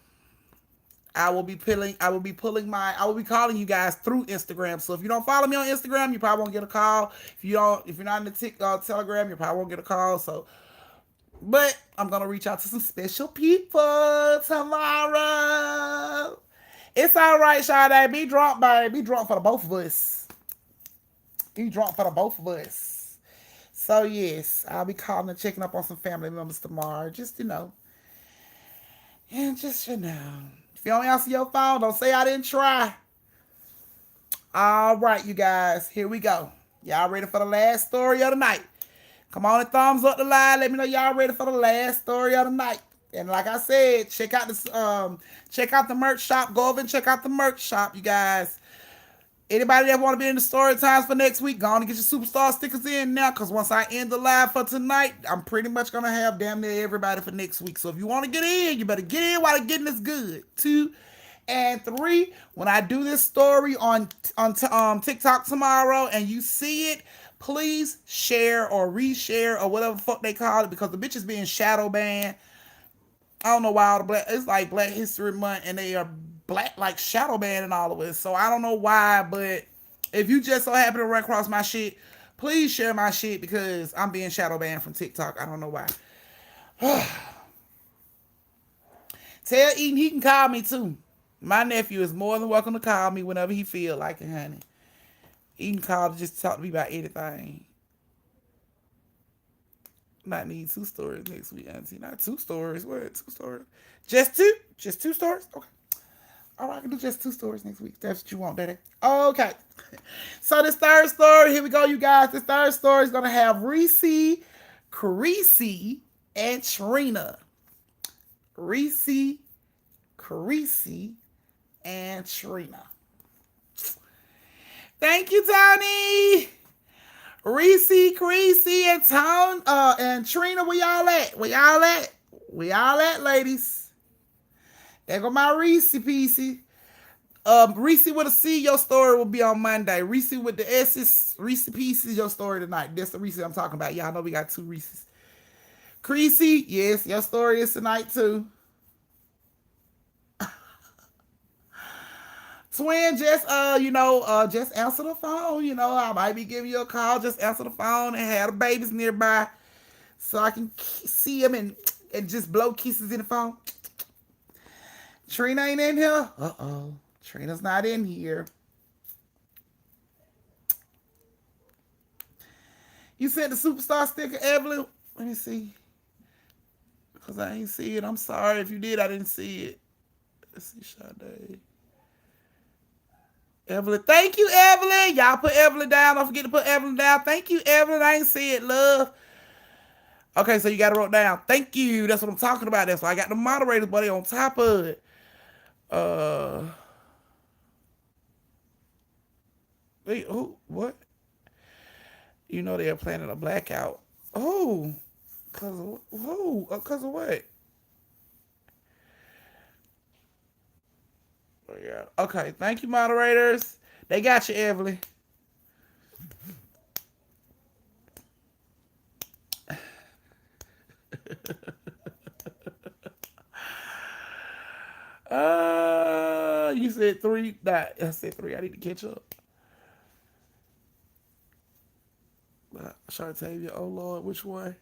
Speaker 1: I will be calling you guys through Instagram. So if you don't follow me on Instagram, you probably won't get a call. If you're not in the Telegram, you probably won't get a call. So, but I'm gonna reach out to some special people tomorrow. It's all right, Sade. Be drunk, babe. Be drunk for the both of us. Be drunk for the both of us. So yes, I'll be calling and checking up on some family members tomorrow. Just, you know. And just, you know. If you don't answer your phone, don't say I didn't try. All right, you guys. Here we go. Y'all ready for the last story of the night? Come on and thumbs up the live. Let me know y'all ready for the last story of the night. And like I said, check out the merch shop. Go over and check out the merch shop, you guys. Anybody that want to be in the story times for next week, go on and get your superstar stickers in now. Because once I end the live for tonight, I'm pretty much going to have damn near everybody for next week. So if you want to get in, you better get in while the getting is good. 2 and 3, when I do this story on TikTok tomorrow and you see it, please share or reshare or whatever the fuck they call it, because the bitch is being shadow banned. I don't know why all the it's like Black History Month and they are black like shadow banning all of us. So I don't know why, but if you just so happen to run across my shit, please share my shit because I'm being shadow banned from TikTok. I don't know why. Tell Eden he can call me too. My nephew is more than welcome to call me whenever he feel like it, honey. Eden called to just talk to me about anything. Might need 2 stories next week, Auntie. Not 2 stories. What? 2 stories? Just 2? Just 2 stories? Okay. All right, I can do just 2 stories next week. That's what you want, Daddy. Okay. So this third story, here we go, you guys. This third story is going to have Reese, Carisi, and Trina. Reese, Carisi, and Trina. Thank you, Tony. Reese, Carisi, and Trina, where y'all at? Where y'all at? Where y'all at, ladies? There go my Reese piecey. Reese with a C, your story will be on Monday. Reese with the S's, Reese pieces, your story tonight. That's the Reese I'm talking about. Y'all know we got 2 Reeses. Creasy, yes, your story is tonight too. Twin, just just answer the phone. You know, I might be giving you a call. Just answer the phone and have the babies nearby so I can see them and just blow kisses in the phone. Trina ain't in here. Uh-oh. Trina's not in here. You sent the superstar sticker, Evelyn? Let me see. Because I ain't see it. I'm sorry. If you did, I didn't see it. Let's see, Sade. Evelyn. Thank you, Evelyn. Y'all put Evelyn down. Don't forget to put Evelyn down. Thank you, Evelyn. I ain't see it, love. Okay, so you got it wrote down. Thank you. That's what I'm talking about. That's why I got the moderators, buddy, on top of it. Wait, who? What? You know they're planning a blackout. Oh, cause of who? Cause of what? Oh, yeah. Okay. Thank you, moderators. They got you, Evelyn. You said three. Nah, I said three. I need to catch up. Shartavia, oh Lord, which one?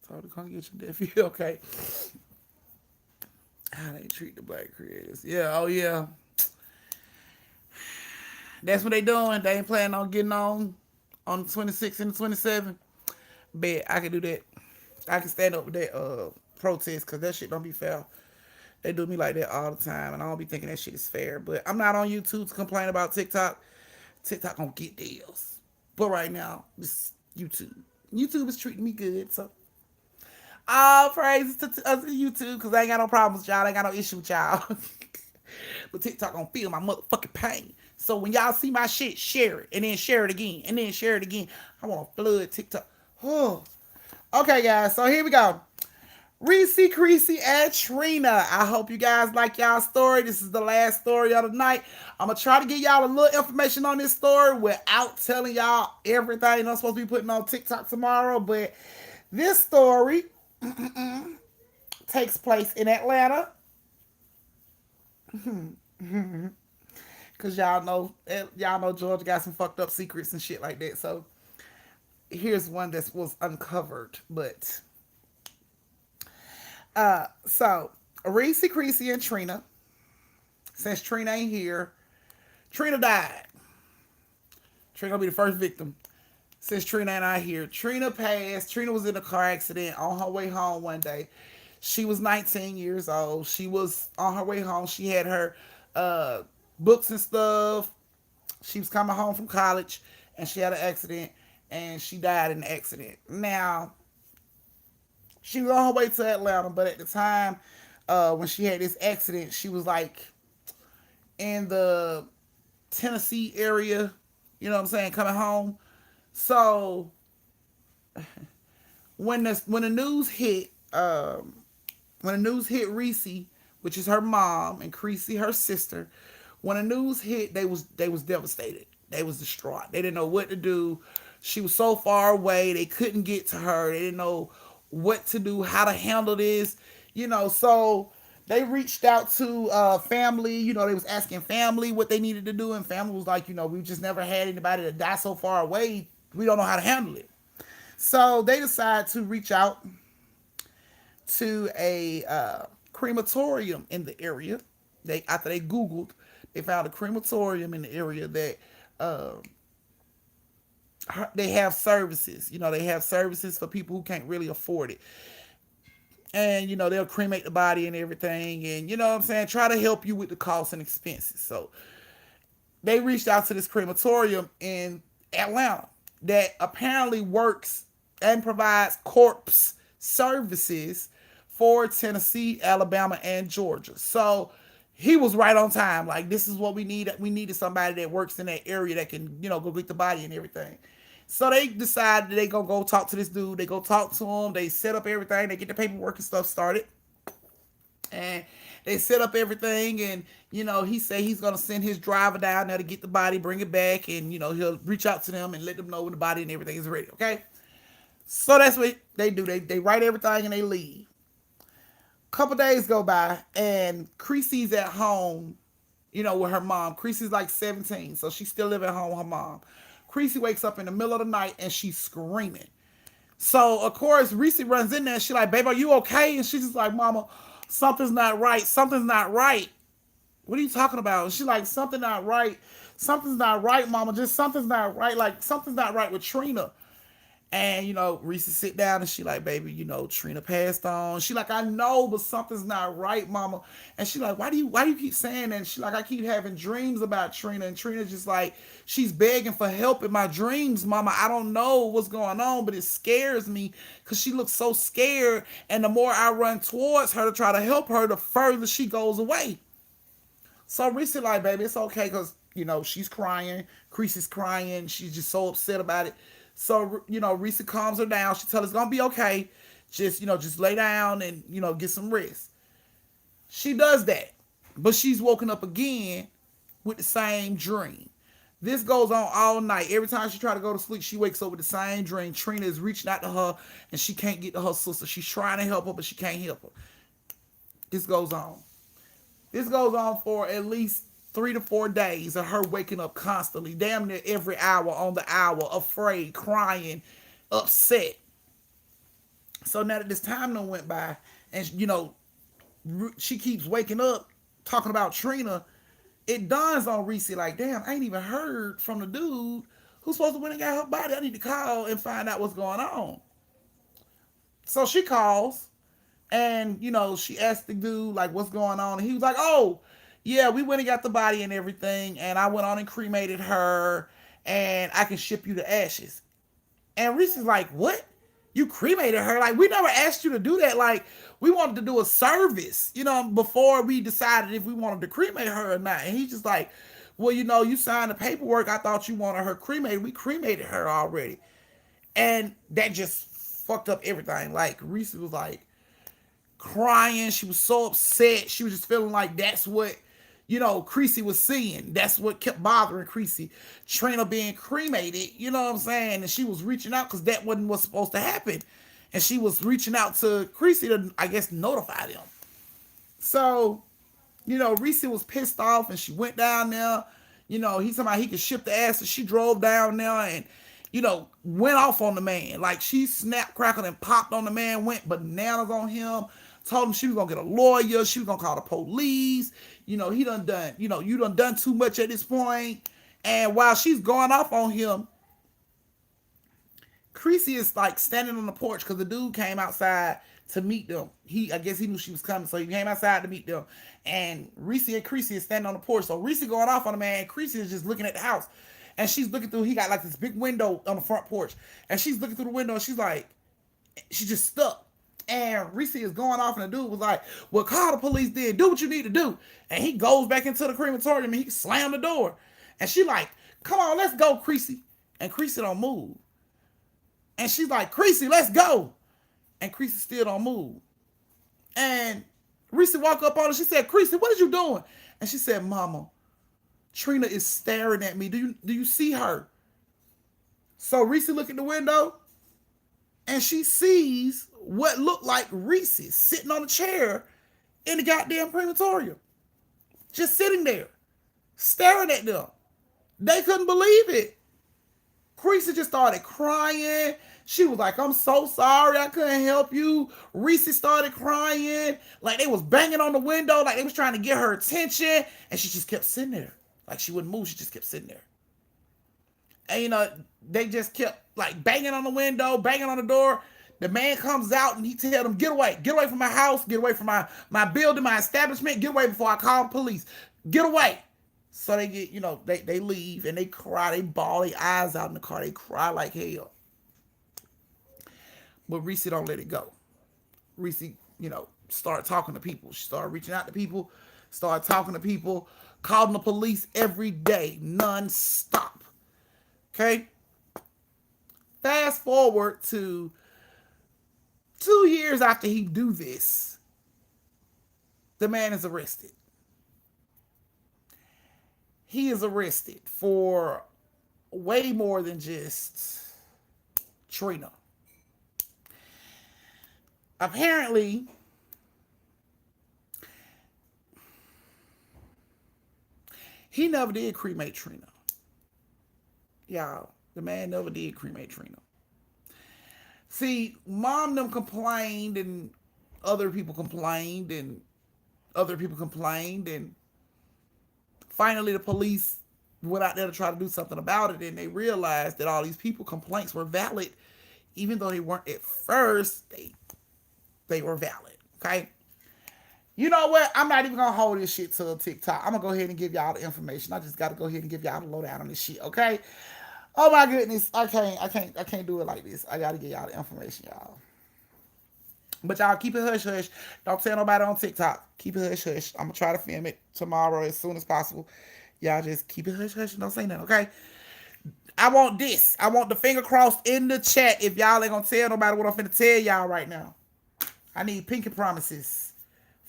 Speaker 1: Told to come get your nephew. Okay. How they treat the black creators. Yeah, oh yeah. That's what they doing. They ain't planning on getting on the 26th and the 27th. Bet I can do that. I can stand up with that protest because that shit don't be fair. They do me like that all the time, and I don't be thinking that shit is fair. But I'm not on YouTube to complain about TikTok. TikTok gonna get deals. But right now, this YouTube. YouTube is treating me good, so all praises to YouTube because I ain't got no problems with y'all. I ain't got no issue with y'all. But TikTok gonna feel my motherfucking pain. So when y'all see my shit, share it. And then share it again. And then share it again. I want to flood TikTok. Oh. Okay, guys. So here we go. Reese, Creasy, and Trina. I hope you guys like y'all story. This is the last story of the night. I'm going to try to get y'all a little information on this story without telling y'all everything I'm supposed to be putting on TikTok tomorrow. But this story takes place in Atlanta. Because y'all know Georgia got some fucked up secrets and shit like that. So here's one that was uncovered. But so Reese, Creasy, and Trina. Since Trina ain't here, Trina died. Trina gonna be the first victim. Since Trina ain't out here, Trina passed. Trina was in a car accident on her way home one day. She was 19 years old. She was on her way home. She had her books and stuff. She was coming home from college, and she had an accident, and she died in the accident. Now, she was on her way to Atlanta, but at the time when she had this accident, she was like in the Tennessee area, you know what I'm saying, coming home. So when the news hit Reese, which is her mom, and Creasy, her sister, when the news hit, they was devastated. They was distraught. They didn't know what to do. She was so far away. They couldn't get to her. They didn't know what to do, how to handle this, so they reached out to family. They was asking family what they needed to do, and family was like, we just never had anybody to die so far away. We don't know how to handle it. So they decided to reach out to a crematorium in the area. After they Googled, they found a crematorium in the area that they have services. They have services for people who can't really afford it. And, they'll cremate the body and everything. And, you know what I'm saying? Try to help you with the costs and expenses. So they reached out to this crematorium in Atlanta that apparently works and provides corpse services for Tennessee, Alabama, and Georgia. So he was right on time. Like, this is what we need. We needed somebody that works in that area that can, go get the body and everything. So they decided they gonna go talk to this dude. They go talk to him. They set up everything. They get the paperwork and stuff started. And they set up everything. And, he said he's gonna send his driver down there to get the body, bring it back. And, he'll reach out to them and let them know when the body and everything is ready. Okay? So that's what they do. They write everything and they leave. Couple days go by and Creasy's at home, with her mom. Creasy's like 17, so she's still living at home with her mom. Creasy wakes up in the middle of the night and she's screaming. So, of course, Reese runs in there and she's like, babe, are you okay? And she's just like, mama, something's not right. Something's not right. What are you talking about? And she's like, something not right. Something's not right, mama. Just something's not right. Like, something's not right with Trina. And, you know, Reese sit down and she like, baby, you know, Trina passed on. She like, I know, but something's not right, mama. And she like, why do you keep saying that? And she like, I keep having dreams about Trina. And Trina's just like, she's begging for help in my dreams, mama. I don't know what's going on, but it scares me because she looks so scared. And the more I run towards her to try to help her, the further she goes away. So Reese like, baby, it's okay because, you know, she's crying. Creasy's crying. She's just so upset about it. So, you know, Reese calms her down. She tells her it's going to be okay. Just, you know, just lay down and, you know, get some rest. She does that. But she's woken up again with the same dream. This goes on all night. Every time she tries to go to sleep, she wakes up with the same dream. Trina is reaching out to her and she can't get to her sister. She's trying to help her, but she can't help her. This goes on. This goes on for at least 3 to 4 days of her waking up constantly, damn near every hour on the hour, afraid, crying, upset. So now that this time done went by, and you know, she keeps waking up talking about Trina, it dawns on Reese like, damn, I ain't even heard from the dude who's supposed to went and got her body. I need to call and find out what's going on. So she calls, and you know, she asked the dude like, what's going on, and he was like, oh, yeah, we went and got the body and everything, and I went on and cremated her, and I can ship you the ashes. And Reese is like, what? You cremated her? Like, we never asked you to do that. Like, we wanted to do a service, you know, before we decided if we wanted to cremate her or not. And he's just like, well, you know, you signed the paperwork. I thought you wanted her cremated. We cremated her already. And that just fucked up everything. Like, Reese was like crying. She was so upset. She was just feeling like that's what, you know, Creasy was seeing. That's what kept bothering Creasy. Trina being cremated, you know what I'm saying? And she was reaching out because that wasn't what's supposed to happen. And she was reaching out to Creasy to, I guess, notify them. So, you know, Reese was pissed off and she went down there. You know, he somebody he could ship the ass, and she drove down there and, you know, went off on the man. Like, she snapped, crackled, and popped on the man, went bananas on him. Told him she was gonna get a lawyer, she was gonna call the police. You know, he done, you know, you done too much at this point. And while she's going off on him, Creasy is like standing on the porch because the dude came outside to meet them. I guess he knew she was coming, so he came outside to meet them. And Reese and Creasy is standing on the porch. So Reese going off on the man, Creasy is just looking at the house. And she's looking through, he got like this big window on the front porch. And she's looking through the window and she's like, she's just stuck. And Reese is going off, and the dude was like, well, call the police then. Do what you need to do. And he goes back into the crematorium, and he slammed the door. And she like, come on, let's go, Creasy. And Creasy don't move. And she's like, Creasy, let's go. And Creasy still don't move. And Reese walked up on her. She said, Creasy, what are you doing? And she said, Mama, Trina is staring at me. Do you see her? So Reese look at the window, and she sees what looked like Reese sitting on a chair in the goddamn crematorium. Just sitting there, staring at them. They couldn't believe it. Creasy just started crying. She was like, I'm so sorry, I couldn't help you. Reese started crying. Like, they was banging on the window, like they was trying to get her attention. And she just kept sitting there. Like, she wouldn't move, she just kept sitting there. And, you know, they just kept, like, banging on the window, banging on the door. The man comes out and he tells them, get away from my house, get away from my building, my establishment, get away before I call the police. Get away. So they get, you know, they leave and they cry, they bawl their eyes out in the car, they cry like hell. But Reese don't let it go. Reese, you know, started talking to people. She started reaching out to people, started talking to people, calling the police every day, non-stop. Okay? Fast forward to 2 years after he do this, the man is arrested. He is arrested for way more than just Trina. Apparently, he never did cremate Trina. Y'all, the man never did cremate Trina. See, mom them complained, and other people complained, and other people complained, and finally the police went out there to try to do something about it, and they realized that all these people complaints were valid, even though they weren't at first, they were valid. Okay. You know what? I'm not even gonna hold this shit till TikTok. I'm gonna go ahead and give y'all the information. I just gotta go ahead and give y'all the lowdown on this shit. Okay. Oh my goodness. I can't do it like this. I gotta get y'all the information, y'all. But y'all keep it hush hush. Don't tell nobody on TikTok. Keep it hush hush. I'm gonna try to film it tomorrow as soon as possible. Y'all just keep it hush hush and don't say nothing, okay? I want this. I want the finger crossed in the chat if y'all ain't gonna tell nobody what I'm finna tell y'all right now. I need pinky promises.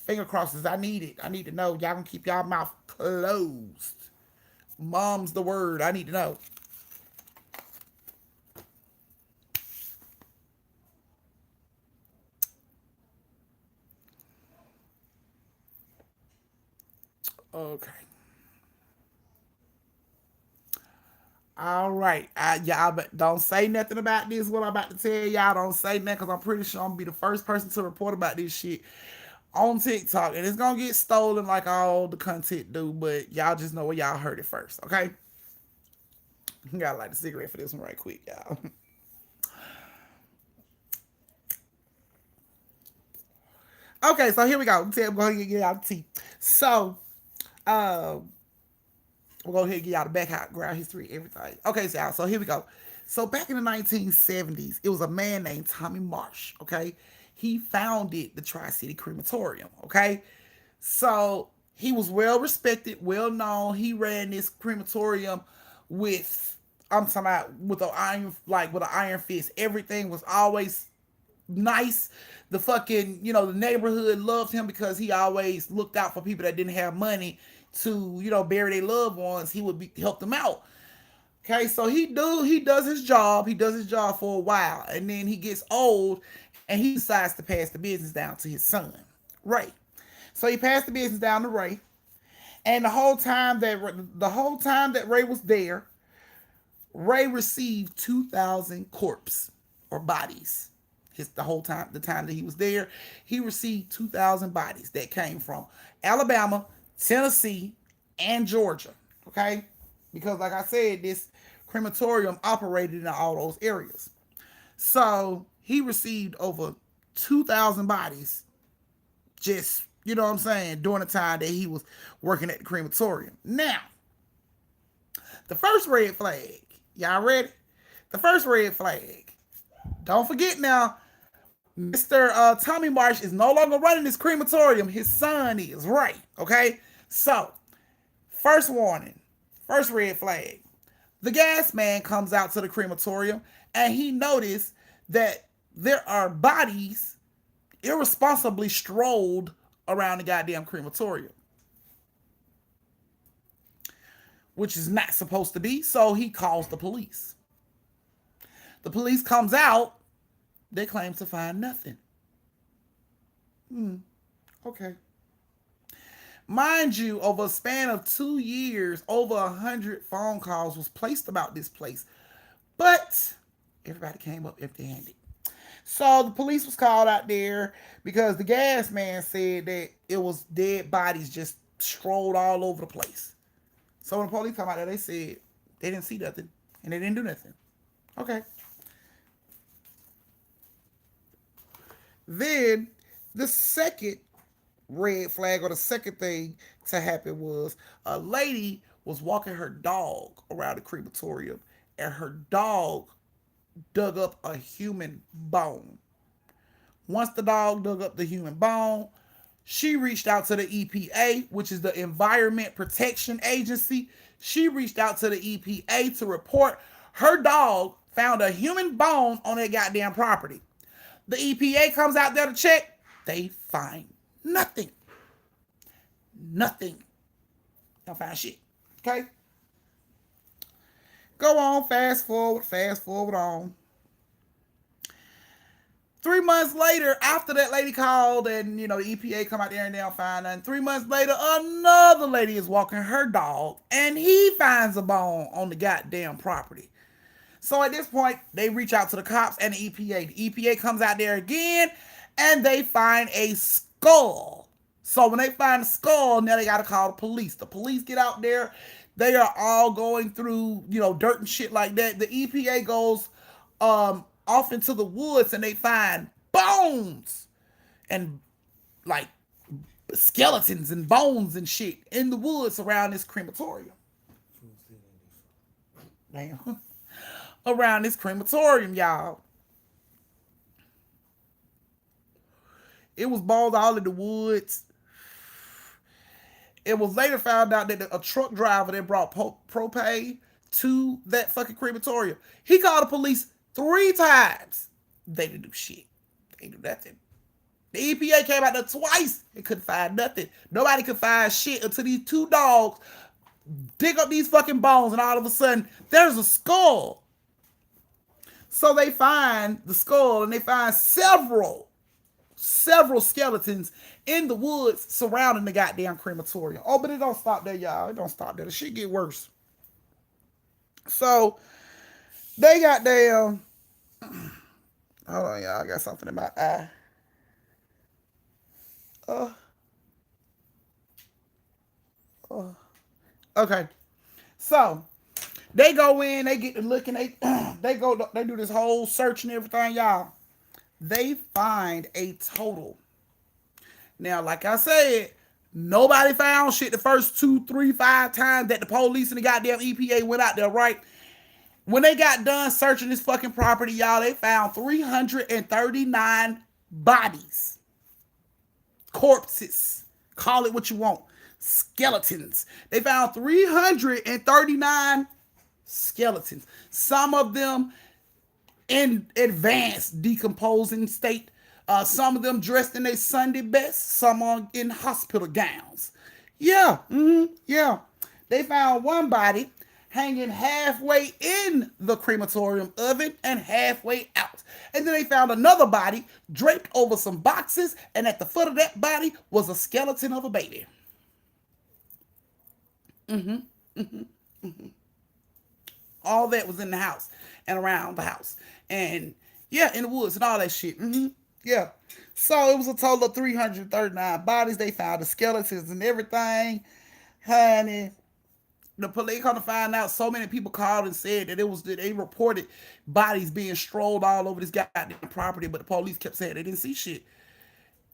Speaker 1: Finger crosses. I need it. I need to know. Y'all gonna keep y'all mouth closed. Mom's the word. I need to know. Okay. All right. Y'all but don't say nothing about this. What I'm about to tell y'all. Don't say nothing because I'm pretty sure I'm going to be the first person to report about this shit on TikTok. And it's going to get stolen like all the content do. But y'all just know where y'all heard it first. Okay? You got to light a cigarette for this one right quick, y'all. Okay, so here we go. I'm going to get out the tea. So, we'll go ahead and get y'all the background history, everything. Okay, so here we go. So back in the 1970s, it was a man named Tommy Marsh, okay? He founded the Tri-City Crematorium, okay? So he was well respected, well known. He ran this crematorium with, I'm talking about with an iron fist. Everything was always nice. The fucking, the neighborhood loved him because he always looked out for people that didn't have money to, bury their loved ones. He would help them out. Okay, so he does his job. He does his job for a while, and then he gets old, and he decides to pass the business down to his son, Ray. So he passed the business down to Ray, and the whole time that Ray was there, Ray received 2,000 corpses or bodies. The time that he was there, he received 2,000 bodies that came from Alabama, Tennessee, and Georgia. Okay, because like I said, this crematorium operated in all those areas. So he received over 2,000 bodies, just during the time that he was working at the crematorium. Now, the first red flag, y'all ready? The first red flag. Don't forget now. Mr. Tommy Marsh is no longer running this crematorium. His son is, right? Okay? So, first warning, first red flag. The gas man comes out to the crematorium and he noticed that there are bodies irresponsibly strolled around the goddamn crematorium, which is not supposed to be. So he calls the police. The police comes out. They claim to find nothing. Okay. Mind you, over a span of 2 years, over 100 phone calls was placed about this place. But everybody came up empty-handed. So the police was called out there because the gas man said that it was dead bodies just strolled all over the place. So when the police come out there, they said they didn't see nothing and they didn't do nothing. Okay. Then the second red flag, or the second thing to happen, was a lady was walking her dog around the crematorium and her dog dug up a human bone. Once the dog dug up the human bone, she reached out to the EPA, which is the Environment Protection Agency. She reached out to the EPA to report her dog found a human bone on their goddamn property. The EPA comes out there to check. They find nothing. Nothing. Don't find shit. Okay? Go on, fast forward on. 3 months later, after that lady called and, the EPA come out there and they don't find nothing. 3 months later, another lady is walking her dog and he finds a bone on the goddamn property. So at this point, they reach out to the cops and the EPA. The EPA comes out there again, and they find a skull. So when they find the skull, now they got to call the police. The police get out there. They are all going through, dirt and shit like that. The EPA goes off into the woods and they find bones and like skeletons and bones and shit in the woods around this crematorium. Damn. Around this crematorium, y'all. It was bones all in the woods. It was later found out that a truck driver that brought propane to that fucking crematorium, he called the police 3 times. They didn't do shit. They didn't do nothing. The EPA came out there twice and couldn't find nothing. Nobody could find shit until these 2 dogs dig up these fucking bones, and all of a sudden there's a skull. So they find the skull and they find several skeletons in the woods surrounding the goddamn crematorium. Oh, but it don't stop there, y'all. It don't stop there. The shit get worse. So they got damn. Hold on, y'all. I got something in my eye. Okay. So they go in, they get to looking, they do this whole search and everything, y'all. They find a total. Now, like I said, nobody found shit the first 2, 3, 5 times that the police and the goddamn EPA went out there, right? When they got done searching this fucking property, y'all, they found 339 bodies. Corpses. Call it what you want. Skeletons. They found 339 skeletons. Some of them in advanced decomposing state. Some of them dressed in their Sunday best. Some are in hospital gowns. Yeah. Yeah. They found one body hanging halfway in the crematorium oven and halfway out. And then they found another body draped over some boxes, and at the foot of that body was a skeleton of a baby. All that was in the house and around the house. And yeah, in the woods and all that shit. Yeah. So it was a total of 339 bodies. They found the skeletons and everything. Honey, the police come to find out, so many people called and said that they reported bodies being strolled all over this goddamn property, but the police kept saying they didn't see shit.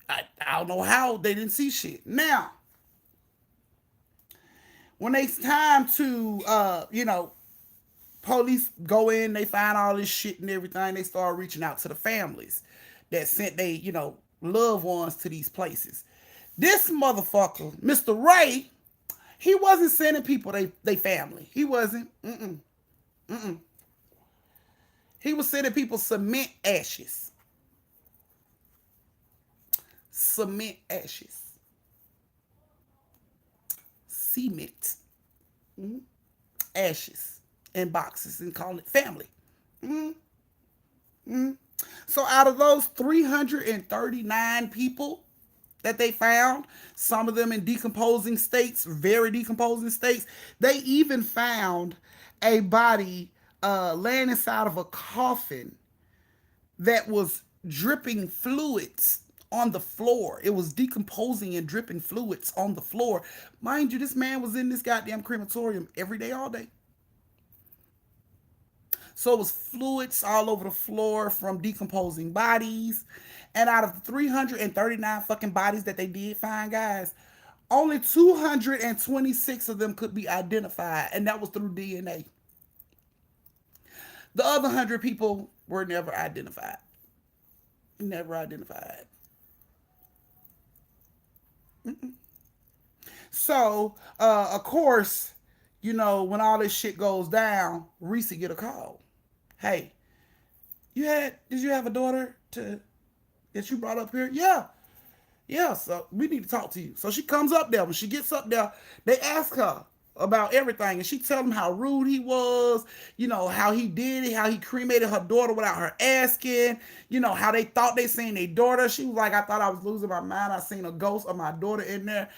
Speaker 1: I don't know how they didn't see shit. Now, when it's time to, police go in, they find all this shit and everything, they start reaching out to the families that sent they, loved ones to these places. This motherfucker, Mr. Ray, he wasn't sending people they family. He wasn't. He was sending people cement ashes. Cement ashes. Cement. Ashes in boxes and calling it family. So out of those 339 people that they found, some of them in decomposing states, very decomposing states, they even found a body laying inside of a coffin that was dripping fluids on the floor. It was decomposing and dripping fluids on the floor. Mind you, this man was in this goddamn crematorium every day, all day. So it was fluids all over the floor from decomposing bodies. And out of the 339 fucking bodies that they did find, guys, only 226 of them could be identified. And that was through DNA. The other 100 people were never identified. Never identified. So, of course, when all this shit goes down, Reese get a call. Hey, did you have a daughter that you brought up here? Yeah, so we need to talk to you. So she comes up there. When she gets up there, they ask her about everything, and she tell them how rude he was, how he did it, how he cremated her daughter without her asking, how they thought they seen their daughter. She was like, I thought I was losing my mind. I seen a ghost of my daughter in there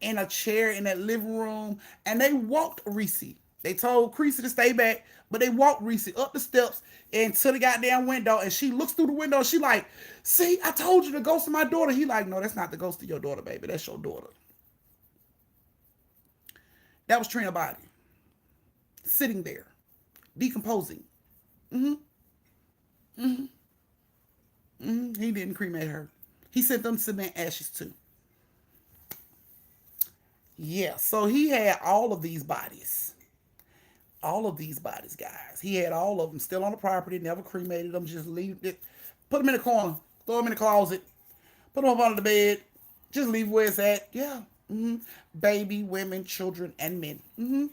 Speaker 1: in a chair in that living room. And they walked Reese. They told Reese to stay back, but they walked Reese up the steps and to the goddamn window, and she looks through the window and she like, see, I told you the ghost of my daughter. He like, no, that's not the ghost of your daughter, baby. That's your daughter. That was Trina body. Sitting there. Decomposing. He didn't cremate her. He sent them cement ashes too. Yeah, so he had all of these bodies. All of these bodies, guys. He had all of them still on the property, never cremated them, just leave it, put them in the corner, throw them in the closet, put them up under the bed, just leave where it's at. Yeah. Baby, women, children, and men.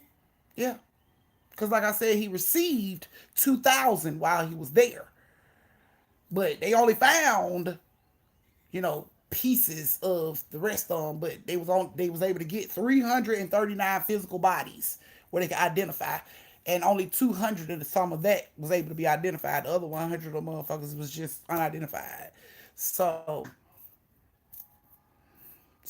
Speaker 1: Yeah. Because like I said, he received 2,000 while he was there. But they only found, pieces of the rest of them, but they was able to get 339 physical bodies where they could identify, and only 200 of some of that was able to be identified. The other 100 of the motherfuckers was just unidentified. So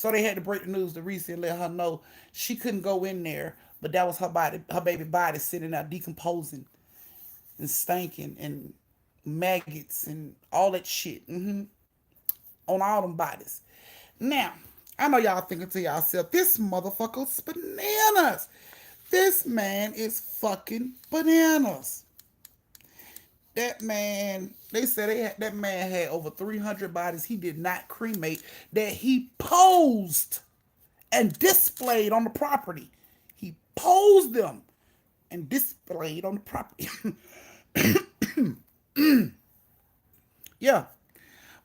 Speaker 1: they had to break the news to Reese and let her know she couldn't go in there, but that was her body, her baby body sitting out decomposing and stinking and maggots and all that shit. On all them bodies. Now, I know y'all thinking to yourself, this motherfucker's bananas. This man is fucking bananas. That man, they said that man had over 300 bodies he did not cremate that he posed and displayed on the property. He posed them and displayed on the property. Yeah.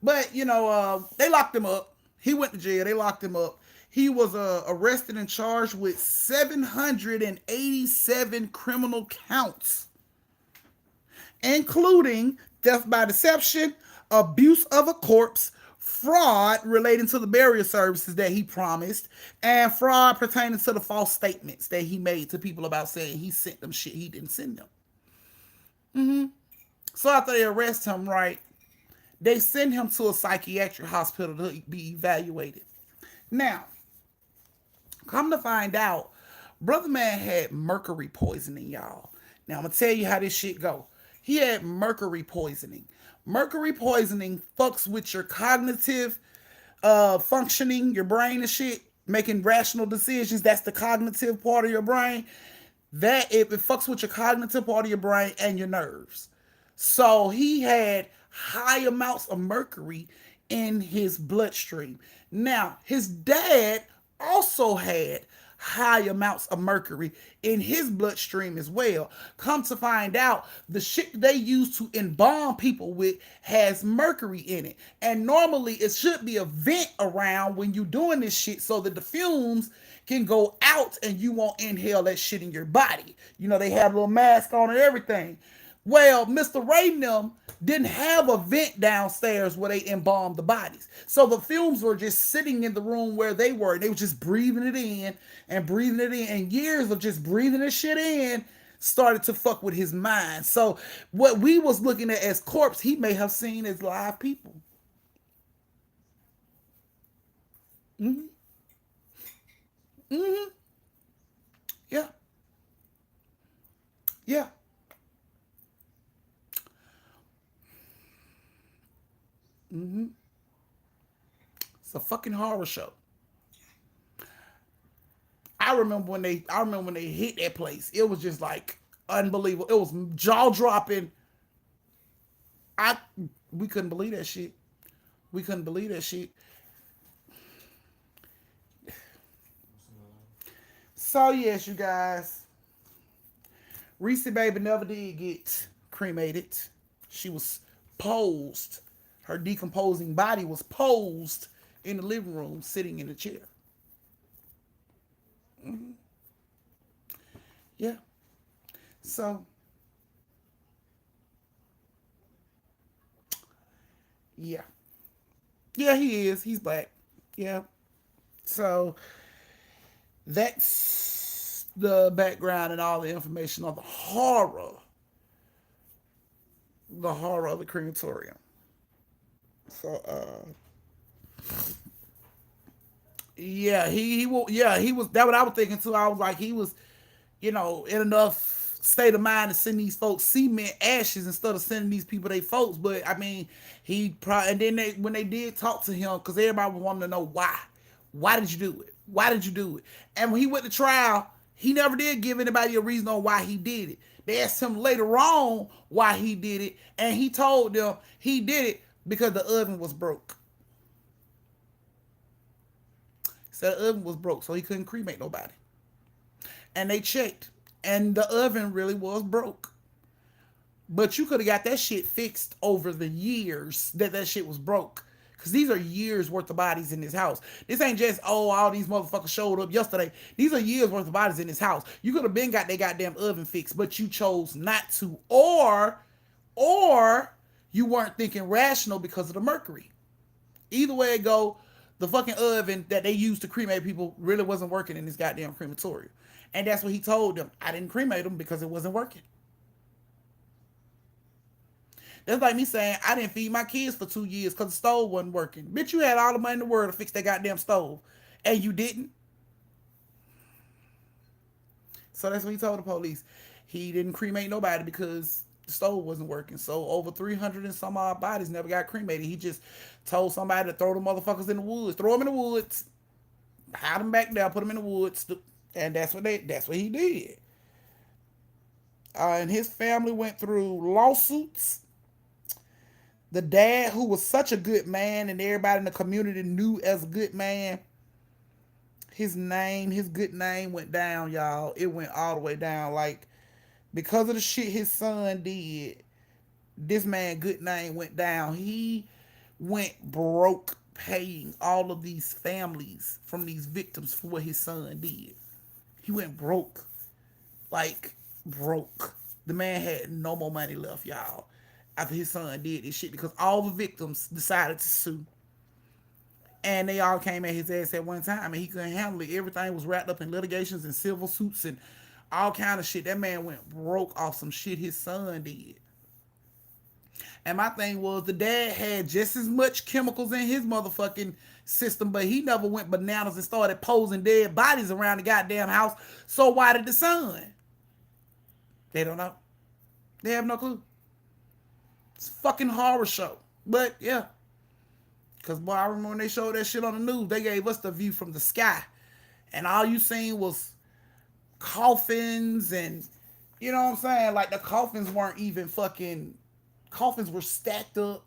Speaker 1: But, they locked him up. He went to jail. They locked him up. He was arrested and charged with 787 criminal counts, including theft by deception, abuse of a corpse, fraud relating to the burial services that he promised, and fraud pertaining to the false statements that he made to people about saying he sent them shit he didn't send them. So after they arrest him, right, they send him to a psychiatric hospital to be evaluated. Now, come to find out, Brother Man had mercury poisoning, y'all. Now, I'm going to tell you how this shit go. He had mercury poisoning. Mercury poisoning fucks with your cognitive functioning, your brain and shit, making rational decisions. That's the cognitive part of your brain. That it fucks with your cognitive part of your brain and your nerves. So he had high amounts of mercury in his bloodstream. Now, his dad also had high amounts of mercury in his bloodstream as well. Come to find out, the shit they use to embalm people with has mercury in it. And normally it should be a vent around when you're doing this shit so that the fumes can go out and you won't inhale that shit in your body. They have a little mask on and everything. Well, Mr. Raynham didn't have a vent downstairs where they embalmed the bodies. So the fumes were just sitting in the room where they were. They were just breathing it in and breathing it in. And years of just breathing this shit in started to fuck with his mind. So what we was looking at as corpse, he may have seen as live people. Yeah. Yeah. It's a fucking horror show. I remember when they hit that place. It was just like unbelievable. It was jaw dropping. We couldn't believe that shit. We couldn't believe that shit. So yes, you guys. Reese baby never did get cremated. She was posed. Her decomposing body was posed in the living room, sitting in a chair. Yeah. So, yeah. Yeah, he is. He's black. Yeah. So, that's the background and all the information on the horror of the crematorium. So, yeah, he was. That what I was thinking too. I was like, he was, in enough state of mind to send these folks cement ashes instead of sending these people they folks. But I mean, he probably, and then when they did talk to him, because everybody was wanting to know why. Why did you do it? Why did you do it? And when he went to trial, he never did give anybody a reason on why he did it. They asked him later on why he did it, and he told them he did it because the oven was broke. He said the oven was broke, so he couldn't cremate nobody. And they checked, and the oven really was broke. But you could have got that shit fixed over the years that shit was broke. Because these are years worth of bodies in this house. This ain't just, oh, all these motherfuckers showed up yesterday. These are years worth of bodies in this house. You could have been got their goddamn oven fixed, but you chose not to. Or you weren't thinking rational because of the mercury. Either way it go, the fucking oven that they used to cremate people really wasn't working in this goddamn crematorium. And that's what he told them. I didn't cremate them because it wasn't working. That's like me saying, I didn't feed my kids for 2 years because the stove wasn't working. Bitch, you had all the money in the world to fix that goddamn stove. And you didn't. So that's what he told the police. He didn't cremate nobody because the stove wasn't working. So over 300 and some odd bodies never got cremated. He just told somebody to throw the motherfuckers in the woods. Throw them in the woods. Hide them back there. Put them in the woods. And that's what he did. And his family went through lawsuits. The dad, who was such a good man and everybody in the community knew as a good man, his good name went down, y'all. It went all the way down. Like, because of the shit his son did, this man good name went down. He went broke paying all of these families from these victims for what his son did. He went broke. Like, broke. The man had no more money left, y'all, after his son did this shit, because all the victims decided to sue. And they all came at his ass at one time, and he couldn't handle it. Everything was wrapped up in litigations and civil suits and all kind of shit. That man went broke off some shit his son did. And my thing was, the dad had just as much chemicals in his motherfucking system, but he never went bananas and started posing dead bodies around the goddamn house. So why did the son? They don't know. They have no clue. It's a fucking horror show. But yeah. Because, boy, I remember when they showed that shit on the news, they gave us the view from the sky. And all you seen was coffins and, you know what I'm saying? Like, the coffins weren't even fucking, coffins were stacked up.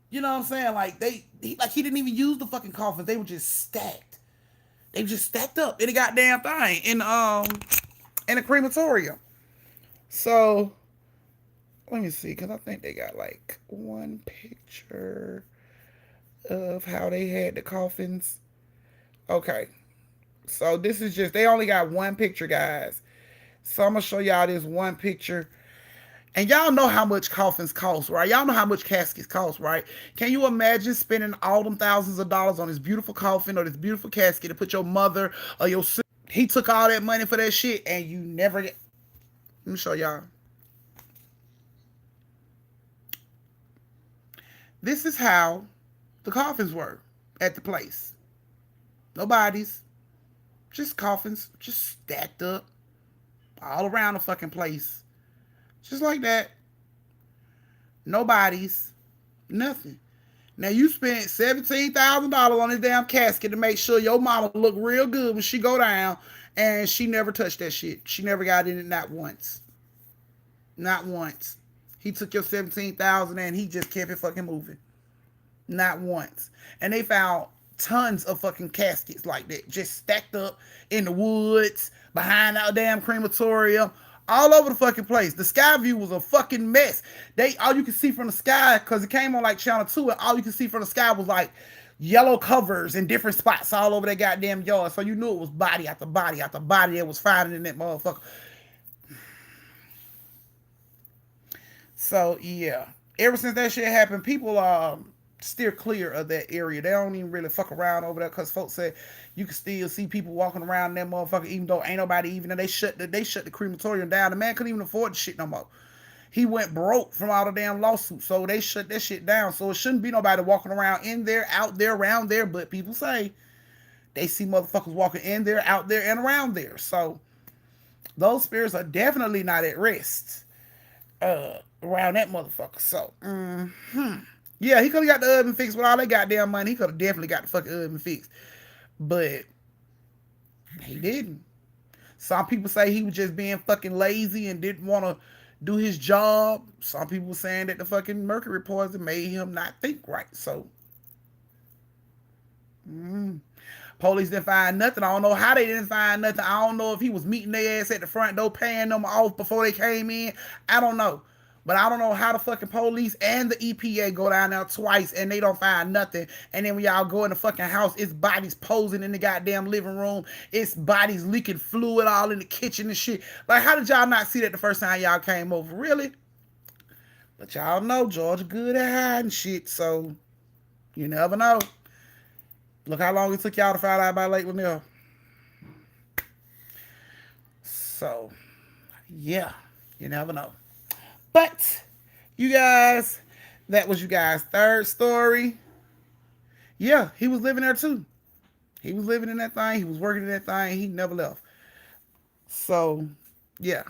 Speaker 1: You know what I'm saying? Like, he didn't even use the fucking coffins. They were just stacked. They were just stacked up in the goddamn thing in a crematorium. So, let me see, because I think they got, like, one picture of how they had the coffins. Okay. So this is just, they only got one picture, guys. So I'm going to show y'all this one picture. And y'all know how much coffins cost, right? Y'all know how much caskets cost, right? Can you imagine spending all them thousands of dollars on this beautiful coffin or this beautiful casket to put your mother or your sister? He took all that money for that shit and you never get... Let me show y'all. This is how the coffins were at the place. No bodies. Just coffins. Just stacked up. All around the fucking place. Just like that. No bodies. Nothing. Now you spent $17,000 on this damn casket to make sure your mama look real good when she go down. And she never touched that shit. She never got in it, not once. Not once. He took your $17,000 and he just kept it fucking moving. Not once. And they found tons of fucking caskets like that, just stacked up in the woods, behind our damn crematorium, all over the fucking place. The sky view was a fucking mess. All you could see from the sky, because it came on like Channel 2, and all you could see from the sky was like yellow covers in different spots all over that goddamn yard. So you knew it was body after body after body that was finding in that motherfucker. So yeah, ever since that shit happened, people steer clear of that area. They don't even really fuck around over there, because folks said you can still see people walking around that motherfucker, even though ain't nobody even. And they shut the crematorium down. The man couldn't even afford the shit no more. He went broke from all the damn lawsuits, so they shut that shit down. So it shouldn't be nobody walking around in there, out there, around there. But people say they see motherfuckers walking in there, out there, and around there. So those spirits are definitely not at rest around that motherfucker. So, yeah, he could have got the oven fixed with all that goddamn money. He could have definitely got the fucking oven fixed. But he didn't. Some people say he was just being fucking lazy and didn't want to do his job. Some people saying that the fucking mercury poison made him not think right. So, police didn't find nothing. I don't know how they didn't find nothing. I don't know if he was meeting their ass at the front door, paying them off before they came in. I don't know. But I don't know how the fucking police and the EPA go down there twice and they don't find nothing. And then when y'all go in the fucking house, it's bodies posing in the goddamn living room. It's bodies leaking fluid all in the kitchen and shit. Like, how did y'all not see that the first time y'all came over? Really? But y'all know Georgia good at hiding shit, so you never know. Look how long it took y'all to find out about Lake Lanier. So, yeah, you never know. But, you guys, that was you guys' third story. Yeah, he was living there too. He was living in that thing. He was working in that thing. He never left. So, yeah.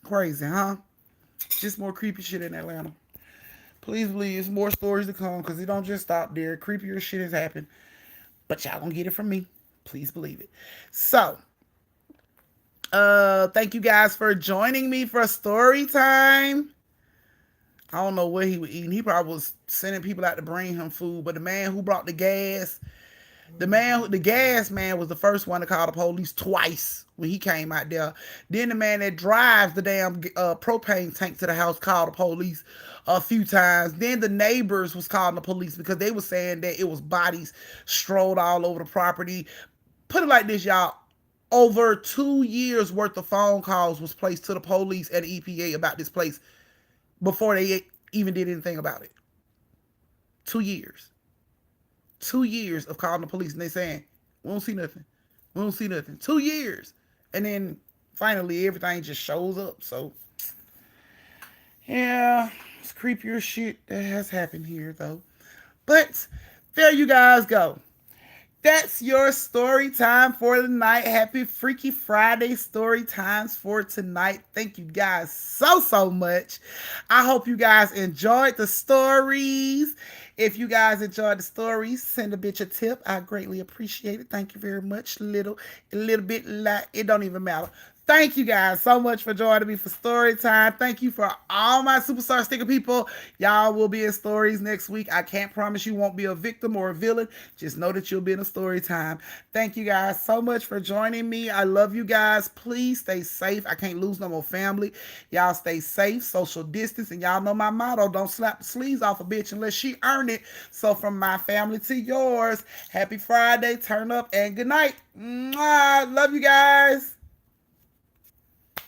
Speaker 1: Crazy, huh? Just more creepy shit in Atlanta. Please believe there's more stories to come because it don't just stop there. Creepier shit has happened. But y'all gonna get it from me. Please believe it. So, thank you guys for joining me for story time. I don't know what he was eating. He probably was sending people out to bring him food. But the man who brought the gas, the gas man was the first one to call the police twice when he came out there. Then the man that drives the damn propane tank to the house called the police a few times. Then the neighbors was calling the police because they were saying that it was bodies strolled all over the property. Put it like this, y'all. Over 2 years worth of phone calls was placed to the police and the EPA about this place before they even did anything about it. 2 years. 2 years of calling the police and they saying, we don't see nothing. We don't see nothing. 2 years. And then finally everything just shows up. So, yeah, it's creepier shit that has happened here though. But there you guys go. That's your story time for the night. Happy Freaky Friday story times for tonight. Thank you guys so much. I hope you guys enjoyed the stories. If you guys enjoyed the stories, send a bitch a tip. I greatly appreciate it. Thank you very much. A little bit, it don't even matter. Thank you guys so much for joining me for story time. Thank you for all my superstar sticker people. Y'all will be in stories next week. I can't promise you won't be a victim or a villain. Just know that you'll be in a story time. Thank you guys so much for joining me. I love you guys. Please stay safe. I can't lose no more family. Y'all stay safe, social distance, and y'all know my motto, don't slap the sleeves off a bitch unless she earned it. So from my family to yours, happy Friday, turn up, and good night. Mwah. Love you guys.